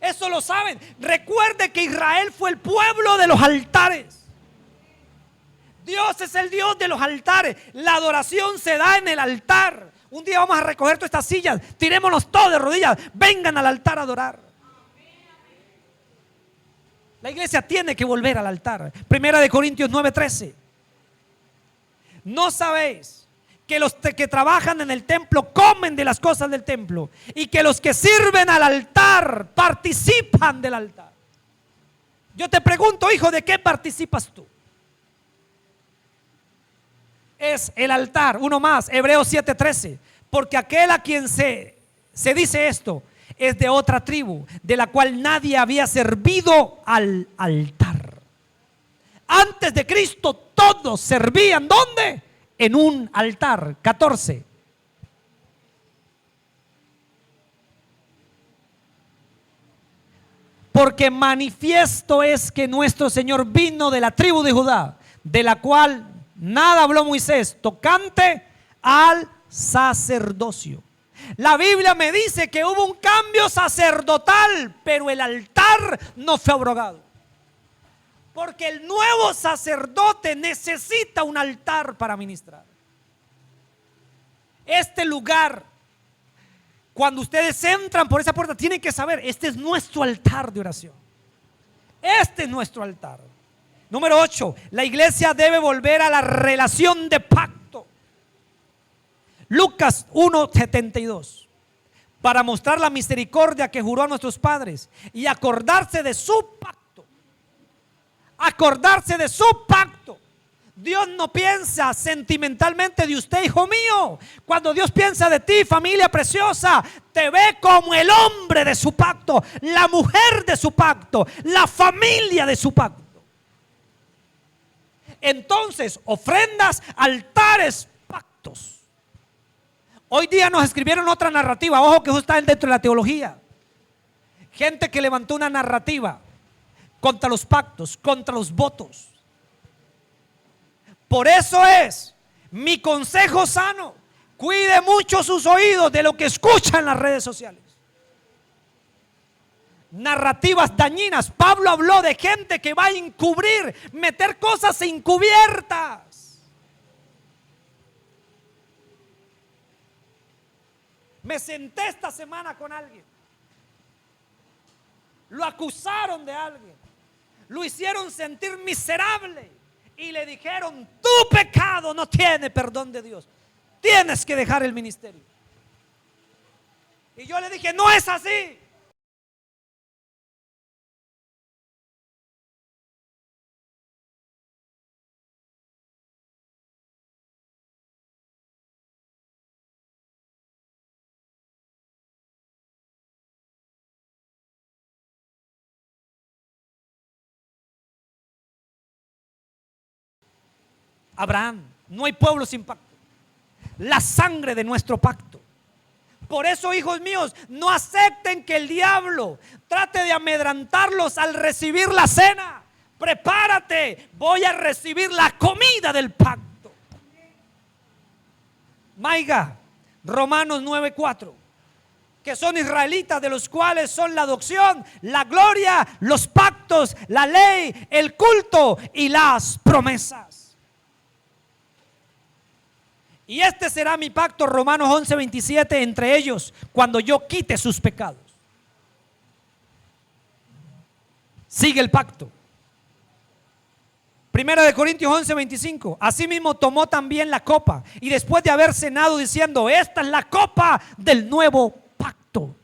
Eso lo saben. Recuerde que Israel fue el pueblo de los altares. Dios es el Dios de los altares. La adoración se da en el altar. Un día vamos a recoger todas estas sillas, tirémonos todos de rodillas, vengan al altar a adorar. La iglesia tiene que volver al altar. Primera de Corintios 9:13. ¿No sabéis que los que trabajan en el templo comen de las cosas del templo y que los que sirven al altar participan del altar? Yo te pregunto, hijo, ¿de qué participas tú? Es el altar. Uno más, Hebreos 7:13. Porque aquel a quien se dice esto es de otra tribu, de la cual nadie había servido al altar. Antes de Cristo todos servían, ¿dónde? En un altar. 14. Porque manifiesto es que nuestro Señor vino de la tribu de Judá, de la cual nada habló Moisés, tocante al sacerdocio. La Biblia me dice que hubo un cambio sacerdotal, pero el altar no fue abrogado. Porque el nuevo sacerdote necesita un altar para ministrar. Este lugar, cuando ustedes entran por esa puerta, tienen que saber, este es nuestro altar de oración. Este es nuestro altar. Número 8, la iglesia debe volver a la relación de pacto. Lucas 1:72. Para mostrar la misericordia que juró a nuestros padres y acordarse de su pacto. Acordarse de su pacto. Dios no piensa sentimentalmente de usted, hijo mío. Cuando Dios piensa de ti, familia preciosa, te ve como el hombre de su pacto, la mujer de su pacto, la familia de su pacto. Entonces, ofrendas, altares, pactos. Hoy día nos escribieron otra narrativa. Ojo que eso está dentro de la teología. Gente que levantó una narrativa contra los pactos, contra los votos. Por eso es mi consejo sano: cuide mucho sus oídos de lo que escucha en las redes sociales. Narrativas dañinas. Pablo habló de gente que va a encubrir, meter cosas encubiertas. Me senté esta semana con alguien. Lo acusaron de alguien. Lo hicieron sentir miserable. Y le dijeron: tu pecado no tiene perdón de Dios. Tienes que dejar el ministerio. Y yo le dije: no es así. Abraham. No hay pueblo sin pacto. La sangre de nuestro pacto. Por eso, hijos míos, no acepten que el diablo trate de amedrantarlos al recibir la cena. Prepárate, voy a recibir la comida del pacto. Maiga, Romanos 9:4, que son israelitas, de los cuales son la adopción, la gloria, los pactos, la ley, el culto y las promesas. Y este será mi pacto, Romanos 11:27, entre ellos, cuando yo quite sus pecados. Sigue el pacto. Primera de Corintios 11:25. Asimismo tomó también la copa, y después de haber cenado, diciendo: esta es la copa del nuevo pacto.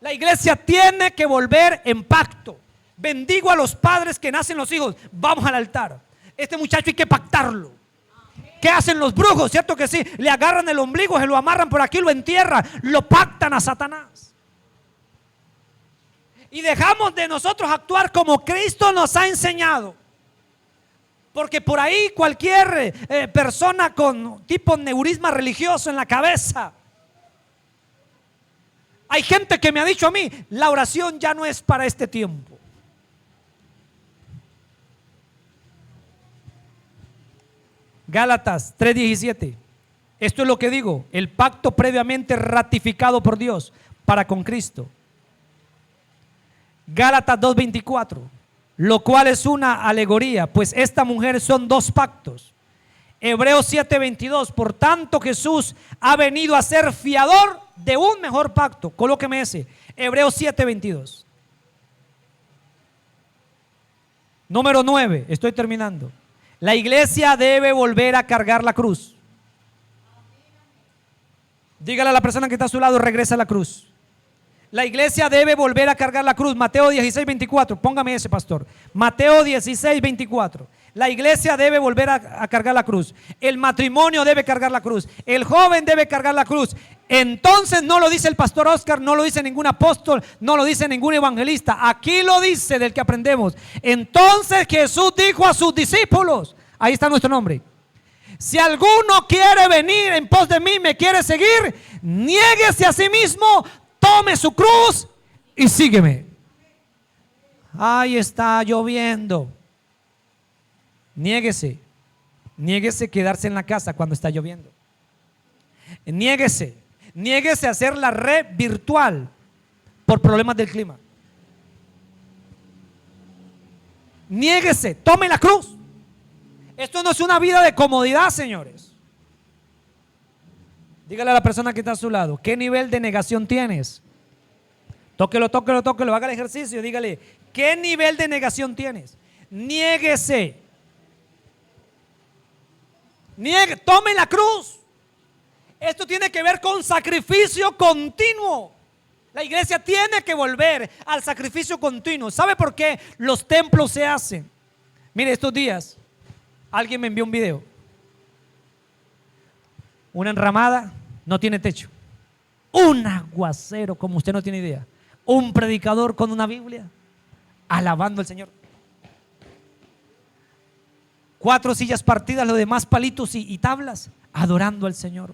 La iglesia tiene que volver en pacto. Bendigo a los padres que nacen los hijos. Vamos al altar. Este muchacho hay que pactarlo. ¿Qué hacen los brujos? ¿Cierto que sí? Le agarran el ombligo, se lo amarran por aquí, lo entierran, lo pactan a Satanás. Y dejamos de nosotros actuar como Cristo nos ha enseñado. Porque por ahí cualquier persona con tipo neurisma religioso en la cabeza. Hay gente que me ha dicho a mí: la oración ya no es para este tiempo. Gálatas 3:17. Esto es lo que digo: el pacto previamente ratificado por Dios para con Cristo. Gálatas 2:24. Lo cual es una alegoría, pues esta mujer son dos pactos. Hebreos 7:22. Por tanto, Jesús ha venido a ser fiador de un mejor pacto. Colóqueme ese. Hebreos 7:22. Número 9. Estoy terminando. La iglesia debe volver a cargar la cruz. Dígale a la persona que está a su lado: regresa a la cruz. La iglesia debe volver a cargar la cruz. Mateo 16:24. Póngame ese, pastor. Mateo 16:24. La iglesia debe volver a cargar la cruz. El matrimonio debe cargar la cruz. El joven debe cargar la cruz. Entonces no lo dice el pastor Oscar, no lo dice ningún apóstol, no lo dice ningún evangelista. Aquí lo dice del que aprendemos. Entonces Jesús dijo a sus discípulos, ahí está nuestro nombre: si alguno quiere venir en pos de mí, me quiere seguir, niéguese a sí mismo, tome su cruz y sígueme. Ahí está lloviendo. Niéguese quedarse en la casa cuando está lloviendo. Niéguese a hacer la red virtual por problemas del clima. Niéguese, tome la cruz. Esto no es una vida de comodidad, señores. Dígale a la persona que está a su lado: ¿qué nivel de negación tienes? Tóquelo, haga el ejercicio. Dígale: ¿qué nivel de negación tienes? Niéguese. Tome la cruz. Esto tiene que ver con sacrificio continuo. La iglesia tiene que volver al sacrificio continuo. ¿Sabe por qué los templos se hacen? Mire, estos días alguien me envió un video. Una enramada, no tiene techo. Un aguacero como usted no tiene idea. Un predicador con una Biblia alabando al Señor. 4 sillas partidas, los demás palitos y tablas, adorando al Señor.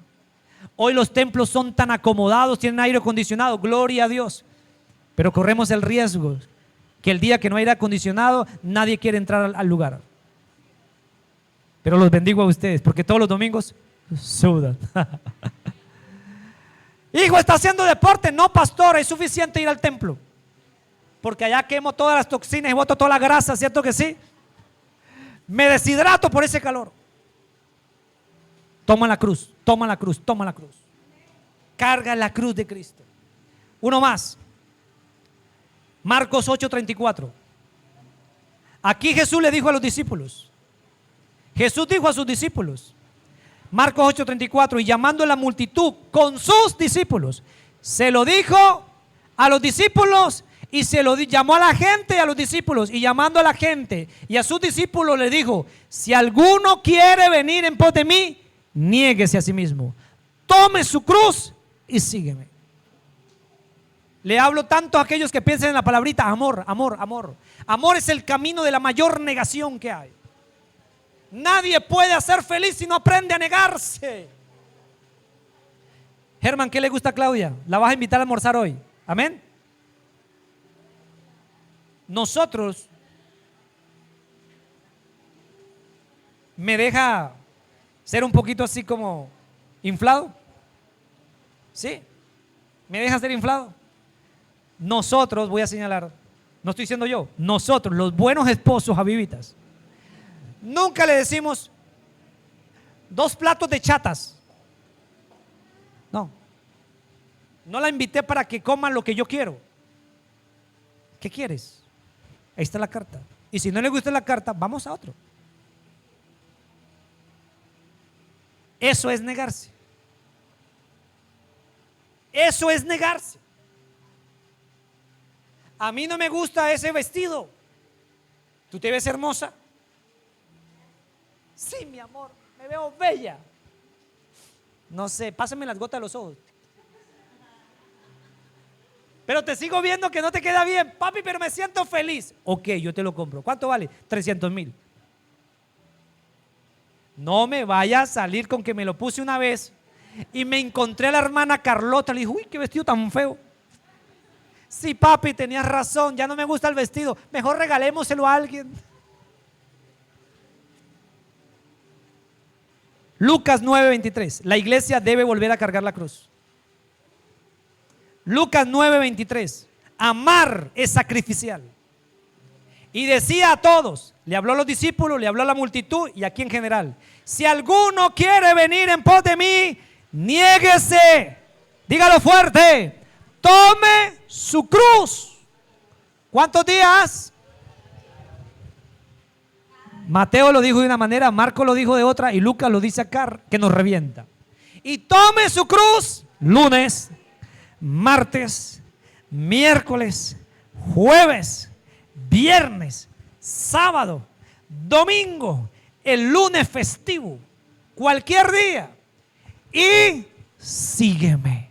Hoy los templos son tan acomodados, tienen aire acondicionado, gloria a Dios. Pero corremos el riesgo que el día que no hay aire acondicionado, nadie quiere entrar al lugar. Pero los bendigo a ustedes, porque todos los domingos sudan. Hijo, ¿está haciendo deporte? No, pastor, es suficiente ir al templo, porque allá quemo todas las toxinas y boto toda la grasa, ¿cierto que sí? Me deshidrato por ese calor. Toma la cruz, toma la cruz, toma la cruz. Carga la cruz de Cristo. Uno más. Marcos 8:34. Aquí Jesús le dijo a los discípulos. Jesús dijo a sus discípulos. Marcos 8:34. Y llamando a la multitud con sus discípulos, se lo dijo a los discípulos y se lo llamó a la gente y a los discípulos. Y llamando a la gente y a sus discípulos le dijo: si alguno quiere venir en pos de mí, niéguese a sí mismo, tome su cruz y sígueme. Le hablo tanto a aquellos que piensan en la palabrita amor, amor, amor. Amor es el camino de la mayor negación que hay. Nadie puede ser feliz si no aprende a negarse. Germán, ¿qué le gusta a Claudia? La vas a invitar a almorzar hoy. Amén. Nosotros, me deja ser un poquito así como inflado. Sí, me deja ser inflado. Nosotros, voy a señalar, no estoy diciendo yo, nosotros, los buenos esposos javivitas, nunca le decimos 2 platos de chatas. No, no la invité para que coma lo que yo quiero. ¿Qué quieres? Ahí está la carta. Y si no le gusta la carta, vamos a otro. Eso es negarse. Eso es negarse. A mí no me gusta ese vestido. ¿Tú te ves hermosa? Sí, mi amor, me veo bella. No sé, pásame las gotas de los ojos. Pero te sigo viendo que no te queda bien, papi, pero me siento feliz. Ok, yo te lo compro. ¿Cuánto vale? 300,000. No me vaya a salir con que me lo puse una vez y me encontré a la hermana Carlota. Le dije, uy, qué vestido tan feo. Sí, papi, tenías razón, ya no me gusta el vestido. Mejor regalémoselo a alguien. Lucas 9:23. La iglesia debe volver a cargar la cruz. Lucas 9:23. Amar es sacrificial. Y decía a todos, le habló a los discípulos, le habló a la multitud y aquí en general: si alguno quiere venir en pos de mí, niéguese, dígalo fuerte, tome su cruz. ¿Cuántos días? Mateo lo dijo de una manera, Marco lo dijo de otra y Lucas lo dice acá, que nos revienta. Y tome su cruz lunes, martes, miércoles, jueves, viernes, sábado, domingo, el lunes festivo, cualquier día, y sígueme.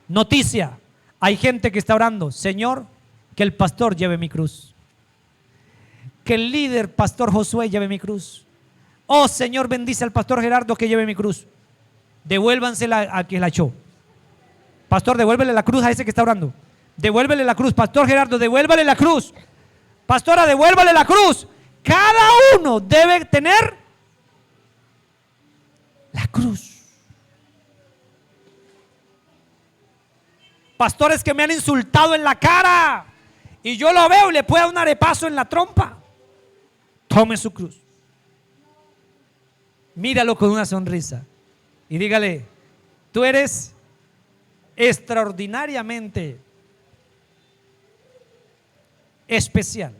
Noticia: hay gente que está orando: Señor, que el pastor lleve mi cruz, que el líder pastor Josué lleve mi cruz. Oh Señor, bendice al pastor Gerardo que lleve mi cruz. Devuélvansela a quien la echó. Pastor, devuélvele la cruz a ese que está orando. Devuélvele la cruz. Pastor Gerardo, devuélvale la cruz. Pastora, devuélvale la cruz. Cada uno debe tener la cruz. Pastores que me han insultado en la cara y yo lo veo y le puedo dar un arepazo en la trompa. Tome su cruz. Míralo con una sonrisa y dígale: tú eres extraordinariamente especial.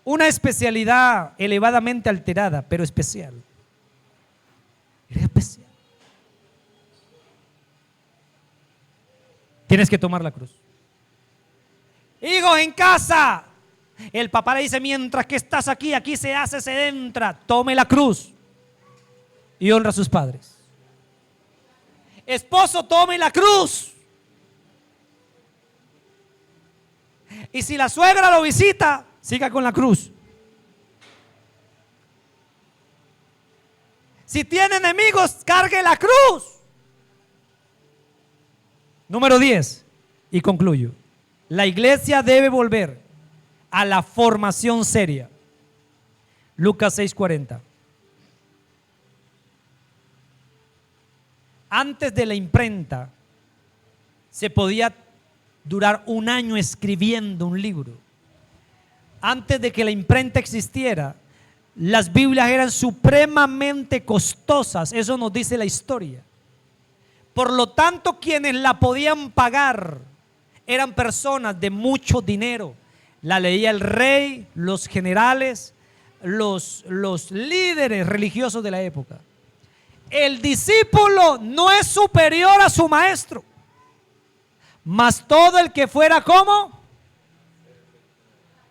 Una especialidad elevadamente alterada, pero especial. Eres especial. Tienes que tomar la cruz. Hijos en casa, el papá le dice: mientras que estás aquí, aquí se hace, se entra. Tome la cruz y honra a sus padres. Esposo, tome la cruz. Y si la suegra lo visita, siga con la cruz. Si tiene enemigos, cargue la cruz. Número 10, y concluyo. La iglesia debe volver a la formación seria. Lucas 6:40. Antes de la imprenta se podía durar un año escribiendo un libro. Antes de que la imprenta existiera, las Biblias eran supremamente costosas. Eso nos dice la historia. Por lo tanto, quienes la podían pagar eran personas de mucho dinero. La leía el rey, los generales, los líderes religiosos de la época. El discípulo no es superior a su maestro, mas todo el que fuera como,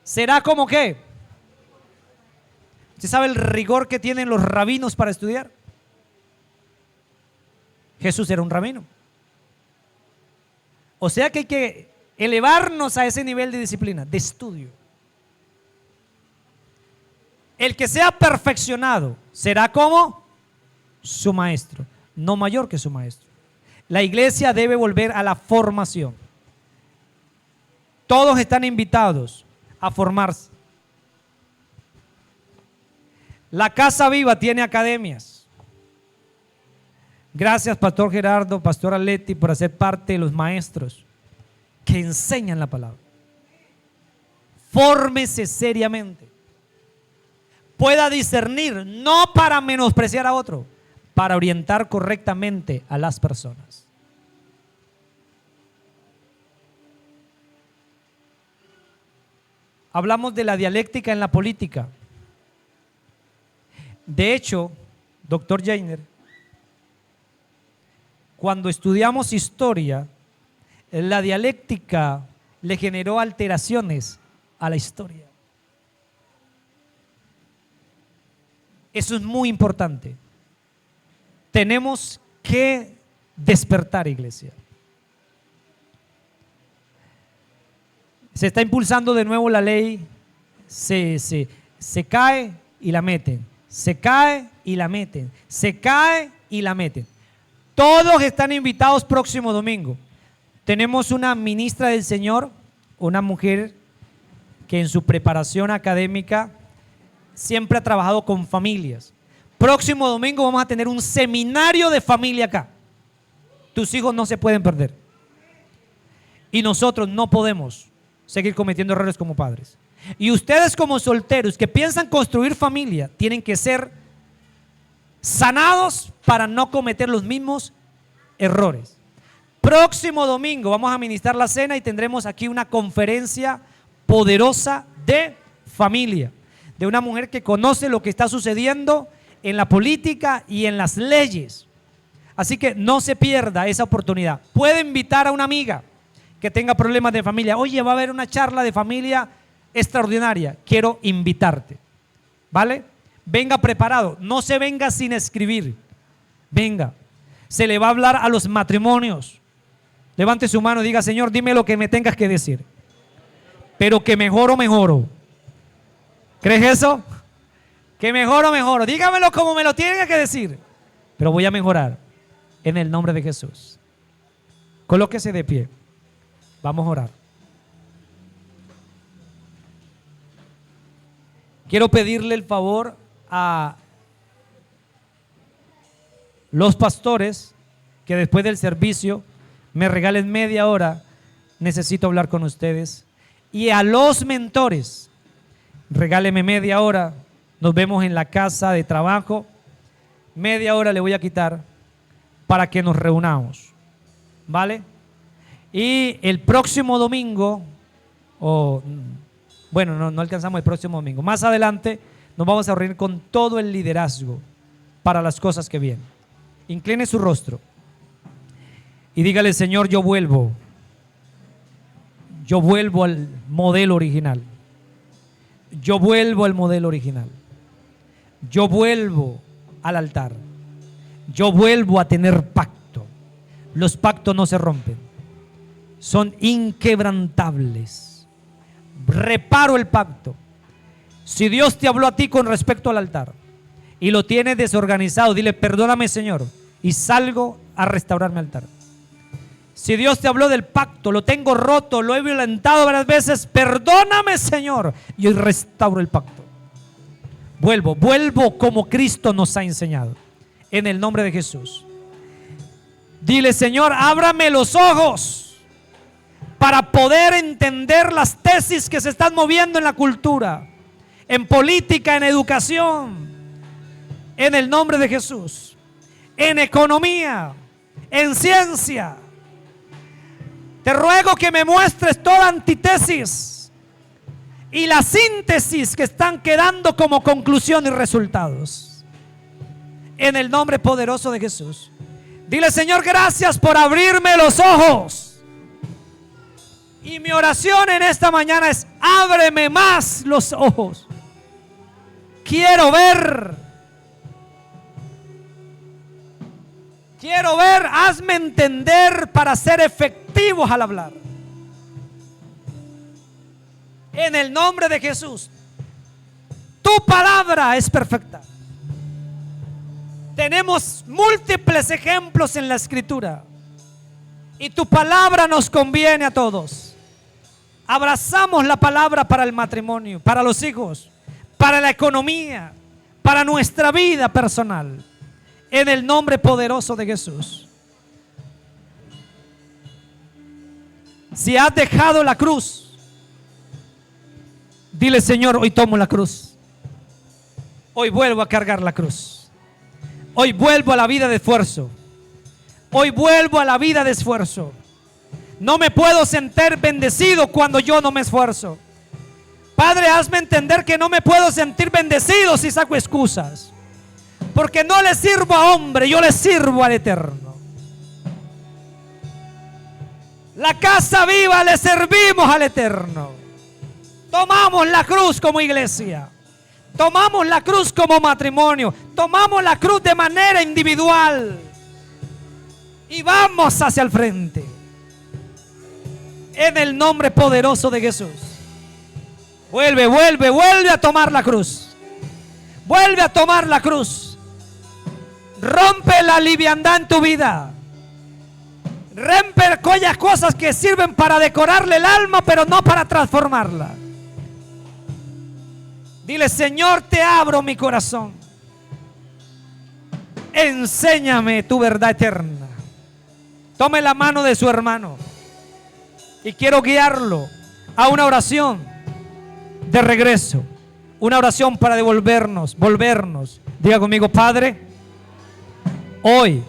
será como qué. ¿Usted sabe el rigor que tienen los rabinos para estudiar? Jesús era un rabino. O sea que hay que elevarnos a ese nivel de disciplina, de estudio. El que sea perfeccionado será como su maestro, no mayor que su maestro. La iglesia debe volver a la formación. Todos están invitados a formarse. La Casa Viva tiene academias. Gracias, Pastor Gerardo, Pastor Leti, por hacer parte de los maestros que enseñan la palabra. Fórmese seriamente. Pueda discernir, no para menospreciar a otro, para orientar correctamente a las personas. Hablamos de la dialéctica en la política. De hecho, doctor Jainer, cuando estudiamos historia, la dialéctica le generó alteraciones a la historia. Eso es muy importante. Tenemos que despertar, iglesia. Se está impulsando de nuevo la ley, se cae y la meten, se cae y la meten, se cae y la meten. Todos están invitados próximo domingo. Tenemos una ministra del Señor, una mujer que en su preparación académica siempre ha trabajado con familias. Próximo domingo vamos a tener un seminario de familia acá. Tus hijos no se pueden perder. Y nosotros no podemos seguir cometiendo errores como padres. Y ustedes como solteros que piensan construir familia, tienen que ser sanados para no cometer los mismos errores. Próximo domingo vamos a ministrar la cena y tendremos aquí una conferencia poderosa de familia, de una mujer que conoce lo que está sucediendo en la política y en las leyes. Así que no se pierda esa oportunidad. Puede invitar a una amiga que tenga problemas de familia. Oye, va a haber una charla de familia extraordinaria. Quiero invitarte. ¿Vale? Venga preparado. No se venga sin escribir. Venga. Se le va a hablar a los matrimonios. Levante su mano y diga: Señor, dime lo que me tengas que decir. Pero que mejoro. ¿Crees eso? Que mejoro. Dígamelo como me lo tienen que decir. Pero voy a mejorar en el nombre de Jesús. Colóquese de pie. Vamos a orar. Quiero pedirle el favor a los pastores que después del servicio me regalen media hora. Necesito hablar con ustedes. Y a los mentores, regáleme media hora. Nos vemos en la casa de trabajo. Media hora le voy a quitar para que nos reunamos. ¿Vale? Y el próximo domingo, no alcanzamos el próximo domingo. Más adelante nos vamos a reunir con todo el liderazgo para las cosas que vienen. Incline su rostro y dígale: Señor, yo vuelvo al modelo original. Yo vuelvo al modelo original. Yo vuelvo al altar. Yo vuelvo a tener pacto. Los pactos no se rompen, son inquebrantables. Reparo el pacto. Si Dios te habló a ti con respecto al altar y lo tienes desorganizado, dile: perdóname, Señor, y salgo a restaurar mi altar. Si Dios te habló del pacto, lo tengo roto, lo he violentado varias veces, perdóname, Señor, y hoy restauro el pacto. Vuelvo como Cristo nos ha enseñado, en el nombre de Jesús. Dile: Señor, ábrame los ojos para poder entender las tesis que se están moviendo en la cultura, en política, en educación, en el nombre de Jesús, en economía, en ciencia. Te ruego que me muestres toda antítesis y la síntesis que están quedando como conclusión y resultados, en el nombre poderoso de Jesús. Dile: Señor, gracias por abrirme los ojos. Y mi oración en esta mañana es: ábreme más los ojos. Quiero ver. Hazme entender para ser efectivos al hablar. En el nombre de Jesús. tu palabra es perfecta. Tenemos múltiples ejemplos en la Escritura y tu palabra nos conviene a todos. Abrazamos la palabra para el matrimonio, para los hijos, para la economía, para nuestra vida personal, en el nombre poderoso de Jesús. Si has dejado la cruz, dile: Señor, hoy tomo la cruz. Hoy vuelvo a cargar la cruz. Hoy vuelvo a la vida de esfuerzo. Hoy vuelvo a la vida de esfuerzo. No me puedo sentir bendecido cuando yo no me esfuerzo. Padre, hazme entender que no me puedo sentir bendecido si saco excusas. Porque no le sirvo a hombre, yo le sirvo al Eterno. La casa viva le servimos al Eterno. Tomamos la cruz como iglesia. Tomamos la cruz como matrimonio. Tomamos la cruz de manera individual. Y vamos hacia el frente. En el nombre poderoso de Jesús. Vuelve a tomar la cruz. Vuelve a tomar la cruz. Rompe la liviandad en tu vida. Rompe aquellas cosas que sirven para decorarle el alma, pero no para transformarla. Dile: Señor, te abro mi corazón. Enséñame tu verdad eterna. Tome la mano de su hermano y quiero guiarlo a una oración de regreso. Una oración para volvernos. Diga conmigo: Padre, hoy,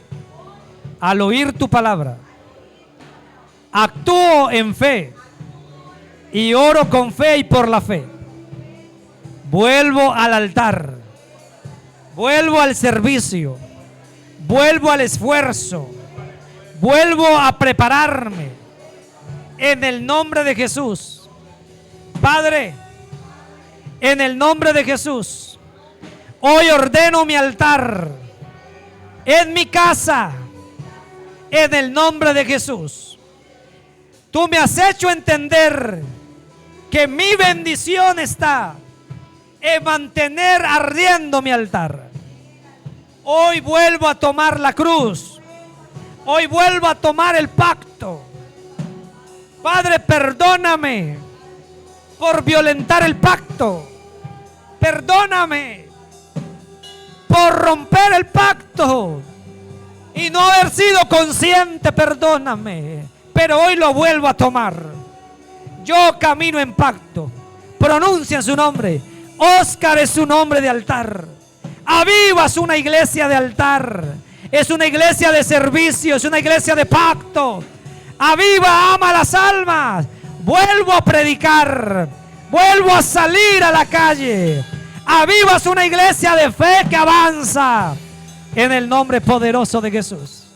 al oír tu palabra, actúo en fe y oro con fe y por la fe. Vuelvo al altar, vuelvo al servicio, vuelvo al esfuerzo, vuelvo a prepararme en el nombre de Jesús. Padre, en el nombre de Jesús, hoy ordeno mi altar en mi casa, en el nombre de Jesús. Tú me has hecho entender que mi bendición está en mantener ardiendo mi altar. Hoy vuelvo a tomar la cruz. Hoy vuelvo a tomar el pacto. Padre, perdóname por violentar el pacto. Perdóname por romper el pacto y no haber sido consciente. Perdóname, pero hoy lo vuelvo a tomar. Yo camino en pacto. Pronuncia su nombre. Óscar es un hombre de altar. Aviva es una iglesia de altar. Es una iglesia de servicio. Es una iglesia de pacto. Aviva ama las almas. Vuelvo a predicar. Vuelvo a salir a la calle. Aviva es una iglesia de fe que avanza. En el nombre poderoso de Jesús.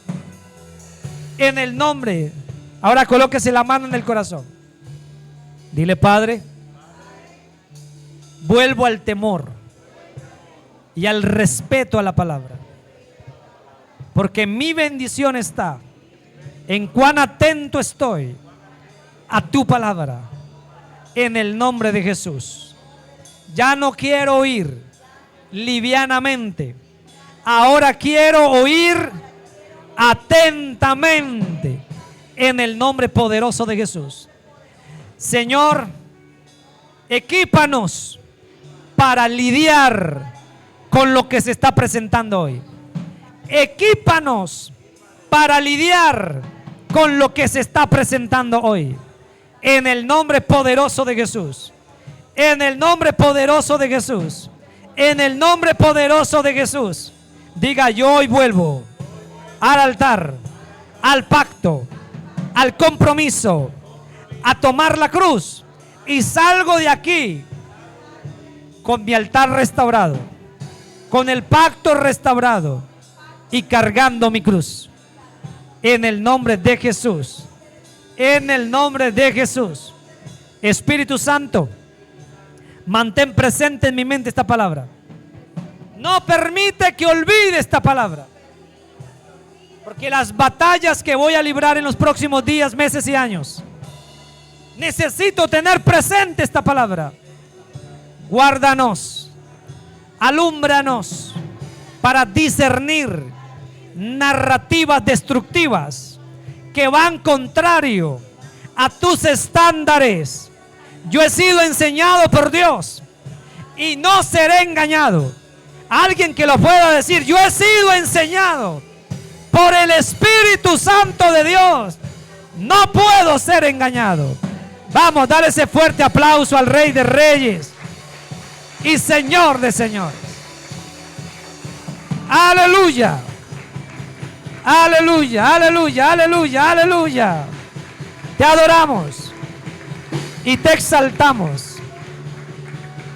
En el nombre. Ahora colóquese la mano en el corazón. Dile: Padre, vuelvo al temor y al respeto a la palabra, porque mi bendición está en cuán atento estoy a tu palabra, en el nombre de Jesús. Ya no quiero oír livianamente, ahora quiero oír atentamente, en el nombre poderoso de Jesús. Señor, equípanos para lidiar con lo que se está presentando hoy. Equípanos para lidiar con lo que se está presentando hoy. En el nombre poderoso de Jesús. En el nombre poderoso de Jesús. En el nombre poderoso de Jesús. Diga: yo hoy vuelvo al altar, al pacto, al compromiso, a tomar la cruz, y salgo de aquí con mi altar restaurado, con el pacto restaurado y cargando mi cruz. En el nombre de Jesús. En el nombre de Jesús. Espíritu Santo, mantén presente en mi mente esta palabra. No permite que olvide esta palabra, porque las batallas que voy a librar en los próximos días, meses y años, necesito tener presente esta palabra. Guárdanos Alúmbranos para discernir narrativas destructivas que van contrario a tus estándares. Yo he sido enseñado por Dios y no seré engañado. Alguien que lo pueda decir: yo he sido enseñado por el Espíritu Santo de Dios, no puedo ser engañado. Vamos, dale ese fuerte aplauso al Rey de Reyes y Señor de Señores. Aleluya, aleluya, aleluya, aleluya, aleluya. Te adoramos y te exaltamos.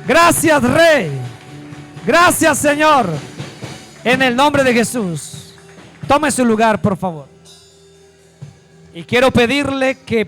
Gracias, Rey. Gracias, Señor. En el nombre de Jesús. Tome su lugar, por favor. Y quiero pedirle que